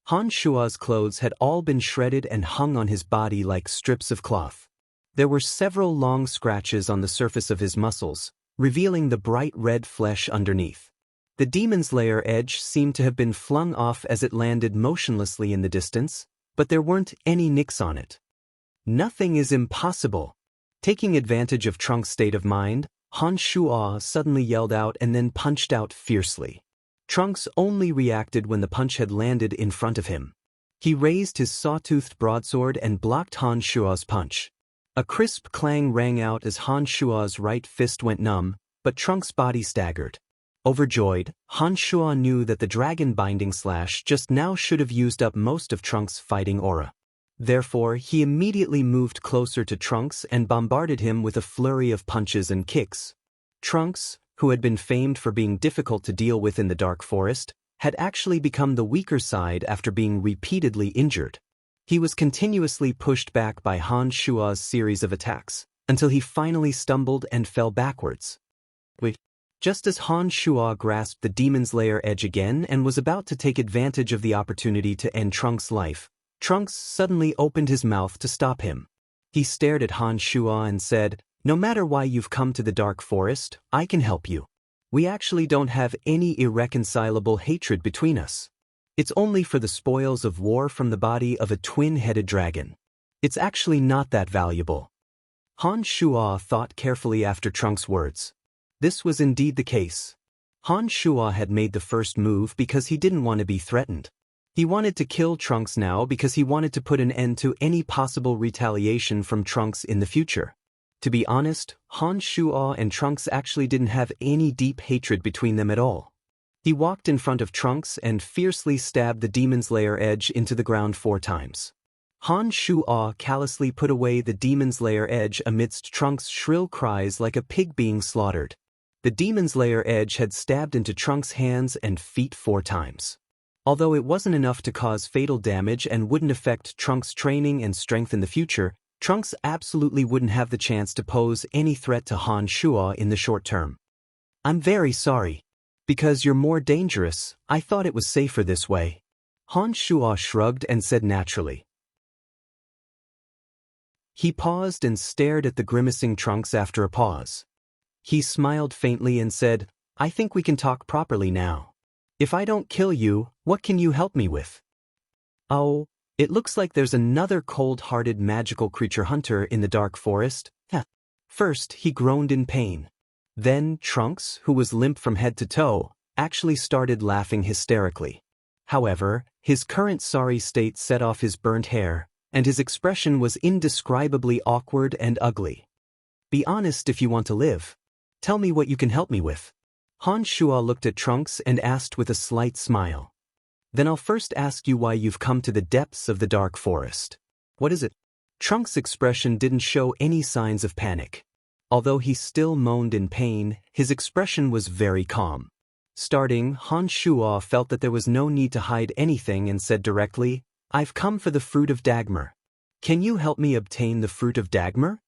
Han Shuo's clothes had all been shredded and hung on his body like strips of cloth. There were several long scratches on the surface of his muscles, revealing the bright red flesh underneath. The demon's lair edge seemed to have been flung off as it landed motionlessly in the distance, but there weren't any nicks on it. Nothing is impossible. Taking advantage of Trunks' state of mind, Han Shuo suddenly yelled out and then punched out fiercely. Trunks only reacted when the punch had landed in front of him. He raised his saw-toothed broadsword and blocked Han Shuo's punch. A crisp clang rang out as Han Shuo's right fist went numb, but Trunks' body staggered. Overjoyed, Han Shuo knew that the dragon-binding slash just now should have used up most of Trunks' fighting aura. Therefore, he immediately moved closer to Trunks and bombarded him with a flurry of punches and kicks. Trunks, who had been famed for being difficult to deal with in the Dark Forest, had actually become the weaker side after being repeatedly injured. He was continuously pushed back by Han Shuo's series of attacks, until he finally stumbled and fell backwards. Just as Han Shuo grasped the demon's lair edge again and was about to take advantage of the opportunity to end Trunks' life, Trunks suddenly opened his mouth to stop him. He stared at Han Shuo and said, "No matter why you've come to the Dark Forest, I can help you. We actually don't have any irreconcilable hatred between us. It's only for the spoils of war from the body of a twin-headed dragon. It's actually not that valuable." Han Shuo thought carefully after Trunks' words. This was indeed the case. Han Shuo had made the first move because he didn't want to be threatened. He wanted to kill Trunks now because he wanted to put an end to any possible retaliation from Trunks in the future. To be honest, Han Shuo and Trunks actually didn't have any deep hatred between them at all. He walked in front of Trunks and fiercely stabbed the demon's lair edge into the ground 4 times. Han Shuo callously put away the demon's lair edge amidst Trunks' shrill cries like a pig being slaughtered. The demon's lair edge had stabbed into Trunks' hands and feet 4 times. Although it wasn't enough to cause fatal damage and wouldn't affect Trunks' training and strength in the future, Trunks absolutely wouldn't have the chance to pose any threat to Han Shuo in the short term. "I'm very sorry. Because you're more dangerous, I thought it was safer this way." Han Shuo shrugged and said naturally. He paused and stared at the grimacing Trunks after a pause. He smiled faintly and said, "I think we can talk properly now. If I don't kill you, what can you help me with?" "Oh, it looks like there's another cold-hearted magical creature hunter in the Dark Forest." First, he groaned in pain. Then, Trunks, who was limp from head to toe, actually started laughing hysterically. However, his current sorry state set off his burnt hair, and his expression was indescribably awkward and ugly. "Be honest if you want to live. Tell me what you can help me with." Han Shuo looked at Trunks and asked with a slight smile. "Then I'll first ask you why you've come to the depths of the Dark Forest. What is it?" Trunks' expression didn't show any signs of panic. Although he still moaned in pain, his expression was very calm. Starting, Han Shuo felt that there was no need to hide anything and said directly, "I've come for the fruit of Dagmar. Can you help me obtain the fruit of Dagmar?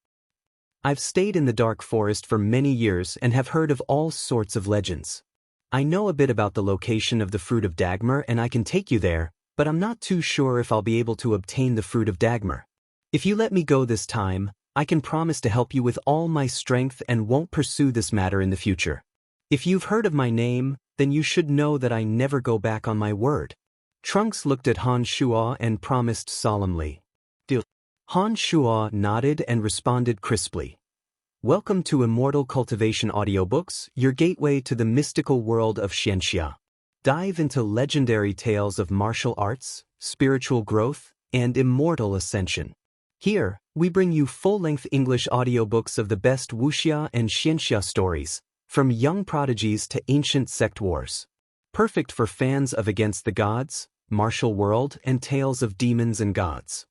I've stayed in the Dark Forest for many years and have heard of all sorts of legends. I know a bit about the location of the fruit of Dagmar and I can take you there, but I'm not too sure if I'll be able to obtain the fruit of Dagmar. If you let me go this time, I can promise to help you with all my strength and won't pursue this matter in the future. If you've heard of my name, then you should know that I never go back on my word." Trunks looked at Han Shuo and promised solemnly. "Deal." Han Shuo nodded and responded crisply. "Welcome to Immortal Cultivation Audiobooks, your gateway to the mystical world of Xianxia. Dive into legendary tales of martial arts, spiritual growth, and immortal ascension. Here, we bring you full-length English audiobooks of the best Wuxia and Xianxia stories, from young prodigies to ancient sect wars. Perfect for fans of Against the Gods, Martial World, and tales of demons and gods.